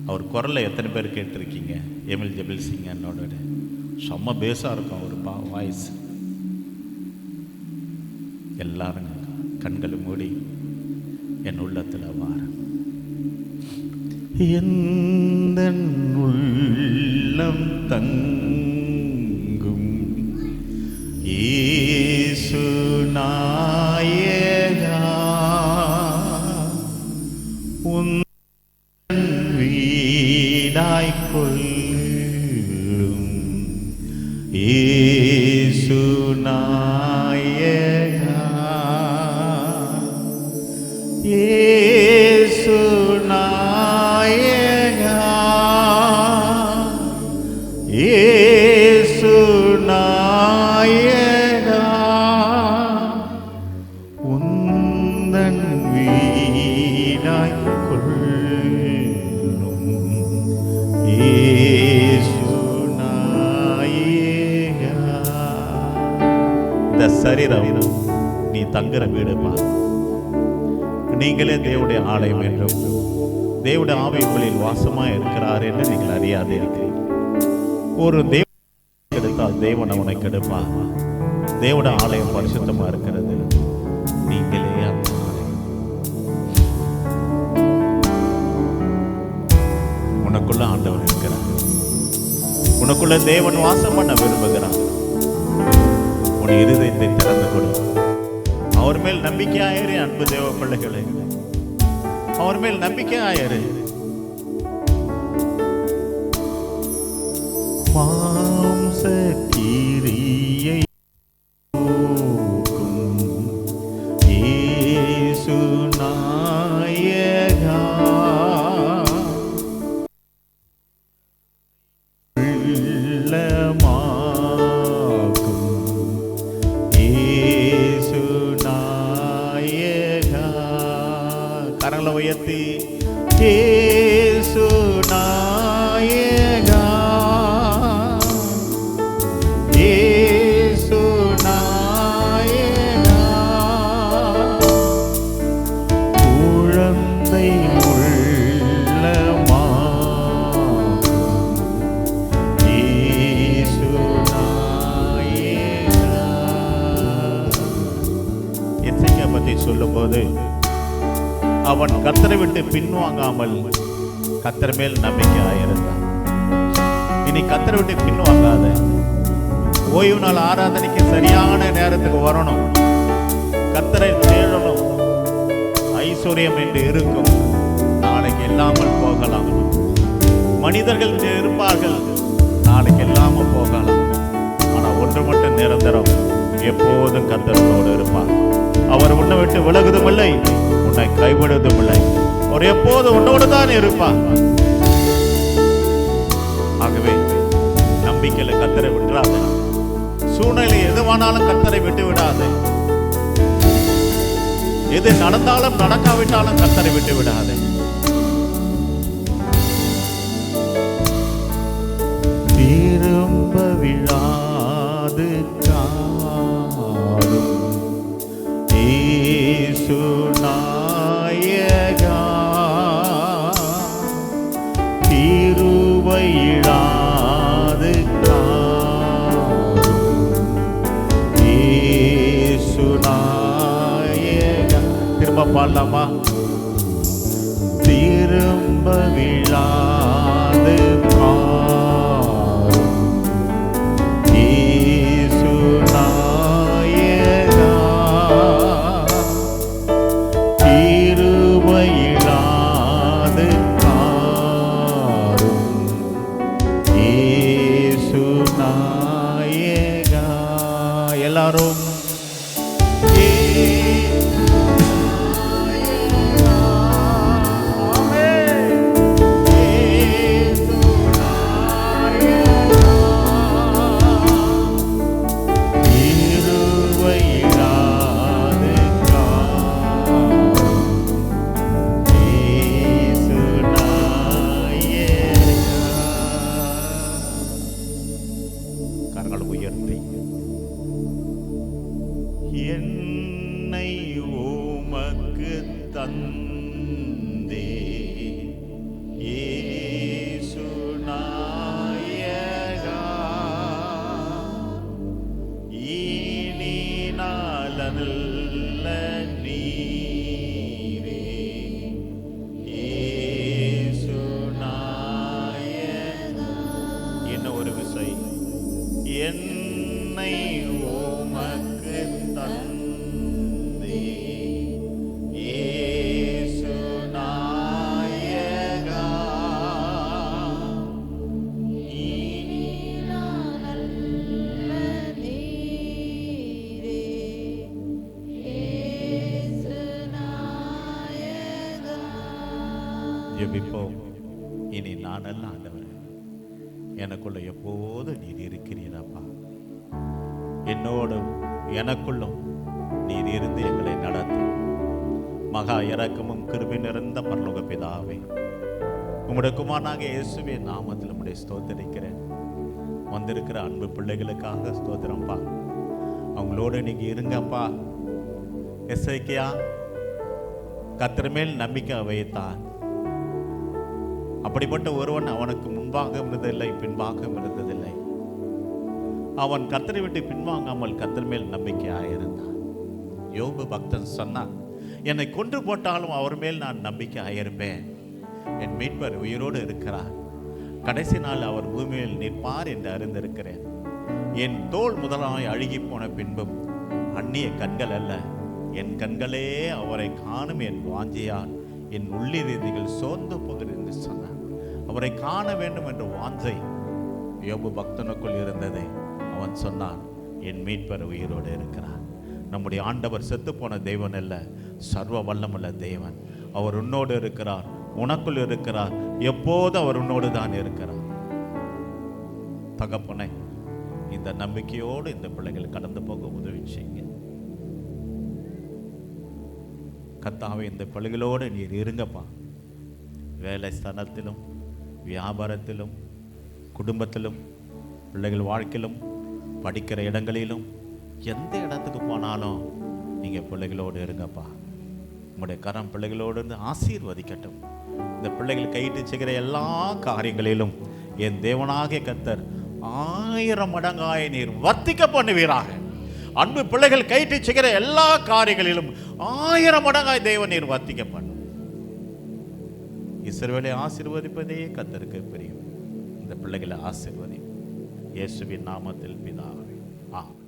அவர் குரலை எத்தனை பேர் கேட்டிருக்கீங்க? எமில் ஜெபில் சிங் அண்ணோட செம்ம பேஸாக இருக்கும் அவர் வாய்ஸ். எல்லாரும் கண்களை மூடி என் உள்ளத்தில் வார, எந்த உள்ளம் தங்கும் இயேசு நாயகா, உந்தன் வீடாய் கொள்ளும் இயேசு நாயகா, இயேசு நாயகா, இயேசு நாயகா, உந்தன் வீடாய் கொள்ளும் இயேசு நாயகா. இந்த சரீரம் நீ தங்குற வீடுமா, நீங்களே தேவனுடைய ஆலயம் என்றும் தேவனுடைய ஆவி உங்களில் வாசமா இருக்கிறார் என்று நீங்கள் அறியாதே இருக்கிறீர்கள். ஒரு தேவன் எடுத்தால் தேவன் அவனை கெடுப்பா. தேவனுடைய ஆலயம் பரிசுத்தமா இருக்கிறது, நீங்களே அந்த ஆலயம். உனக்குள்ள ஆண்டவர் இருக்கிறார், உனக்குள்ள தேவன் வாசம் பண்ண விரும்புகிறார். உன் இருதயத்தை திறந்து கொடு. அவர் மேல் நம்பிக்கையாயிரு அன்பு தேவ பிள்ளைகளே, அவர் மேல் நம்பிக்கையாயிரு. மாம்ச கிரியை இயேசு நாயகா, கரங்களை உயர்த்தி இயேசு நாயகா, இயேசு நாயகா, குழந்தை உள்ளமாக்கும் இயேசு நாயகா. எசேக்கியா பற்றி சொல்லும்போது, அவன் கர்த்தரை விட்டு பின்வாங்காமல் கர்த்தர் மேல் நம்பிக்கையாயிருந்தான். இனி கர்த்தரை விட்டு பின்வாங்காத. ஓய்வு நாள் ஆராதனைக்கு சரியான நேரத்துக்கு வரணும், கர்த்தரை தேடணும். ஐஸ்வர்யம் என்று இருக்கும், நாளைக்கு இல்லாமல் போகலாம். மனிதர்கள் இருப்பார்கள், நாளைக்கு இல்லாமல் போகலாம். ஆனால் ஒன்று மட்டும் நிரந்தரம், எப்போதும் கர்த்தரோடு இருப்பார். அவர் உன்னை விட்டு விலகுதும் இல்லை, உன்னை கைவிடுவதும் இல்லை. அவர் எப்போது உன்னோடு தான் இருப்பார். ஆகவே நம்பிக்கையில கர்த்தரை விட்டுறாது. சூழ்நிலை எதுவானாலும் கர்த்தரை விட்டு விடாது. எது நடந்தாலும் நடக்காவிட்டாலும் கர்த்தரை விட்டு விடாது. திரும்ப விழாது காரும் இயேசு நாயகா, திருவையிடாது காரும் இயேசு நாயகா. திரும்ப பாடலாமா? திரும்ப விழாது காரும் இயேசு நாயகா, திருவையிடாது காரும் இயேசு நாயகா. என்னை உமக்கு தந்தே இயேசு நாயகா, இனி நாளல்ல நீரே இயேசு நாயகா. என்ன ஒரு விசை, என்னை உமக்கு தந்தே இயேசு நாயகா, இனி ஜெபிப்போம். இனி நான் அல்ல ஆண்டவரே, எனக்குள்ள எப்போது நீர் இருக்கிறீரப்பா. என்னோடும் எனக்குள்ளும் நீர் இருந்து எங்களை நடத்தும். மகா இரக்கமும் கிருபை நிறைந்த பரலோக பிதாவே, உம்முடைய குமாரனாக இயேசுவின் நாமத்தில் உம்முடைய ஸ்தோத்திரிக்கிறேன். வந்திருக்கிற அன்பு பிள்ளைகளுக்காக ஸ்தோத்திரம்ப்பா. அவங்களோட நீங்க இருங்கப்பா. எசேக்கியா கர்த்தர் மேல் நம்பிக்கை வைத்தான். அப்படிப்பட்ட ஒருவன் அவனுக்கு முன்பாக இருந்ததில்லை, பின்பாக இருந்ததில்லை. அவன் கர்த்தரை விட்டு பின்வாங்காமல் கர்த்தர் மேல் நம்பிக்கையாயிருந்தான். யோபு பக்தன் சொன்னான், என்னை கொன்று போட்டாலும் அவர் மேல் நான் நம்பிக்கையாயிருப்பேன். என் மீட்பர் உயிரோடு இருக்கிறார், கடைசி நாள் அவர் பூமியில் நிற்பார் என்று அறிந்திருக்கிறேன். என் தோல் முதலாய் அழுகி போன பின்பும் அந்நிய கண்கள் அல்ல, என் கண்களே அவரை காணும் என் வாஞ்சையால் என் உள்ளிருதிகள் சோர்ந்து போகிறது என்று சொன்னார். அவரை காண வேண்டும் என்ற வாஞ்சை யோபு பக்தனுக்குள் இருந்தது. அவன் சொன்னான், என் மீட்பர் உயிரோடு இருக்கிறார். நம்முடைய ஆண்டவர் செத்து போன தெய்வன் அல்ல, சர்வ வல்லமுள்ள தேவன். அவர் உன்னோடு இருக்கிறார், உனக்குள் இருக்கிறார், எப்போது அவர் உன்னோடு தான் இருக்கிறார். தகப்பனை, இந்த நம்பிக்கையோடு இந்த பிள்ளைகள் கடந்து போக உதவி செய்யுங்க கர்த்தாவே. இந்த பிள்ளைகளோடு நீர் இருங்கப்பா. வேலை ஸ்தானத்திலும், வியாபாரத்திலும், குடும்பத்திலும், பிள்ளைகள் வாழ்க்கையிலும், படிக்கிற இடங்களிலும், எந்த இடத்துக்கு போனாலும் நீங்கள் பிள்ளைகளோடு இருங்கப்பா. உங்களுடைய கரம் பிள்ளைகளோடு இருந்து ஆசீர்வதிக்கட்டும். இந்த பிள்ளைகள் கையிட்டு செய்கிற எல்லா காரியங்களிலும் என் தேவனாகிய கர்த்தர் 1000 மடங்காய் நீர் வர்த்திக்க பண்ணுவீராக. அன்பு பிள்ளைகள் கையிட்டு செய்கிற எல்லா காரியங்களிலும் 1000 மடங்காய் தேவன் நீர் வர்த்திக்க பண்ணும். இஸ்ரவேலை ஆசீர்வதிப்பதே கர்த்தருக்கு பிரியம். இந்த பிள்ளைகளை ஆசீர்வதி. இயேசுவின் நாமத்தில் பிதாவே, ஆமென்.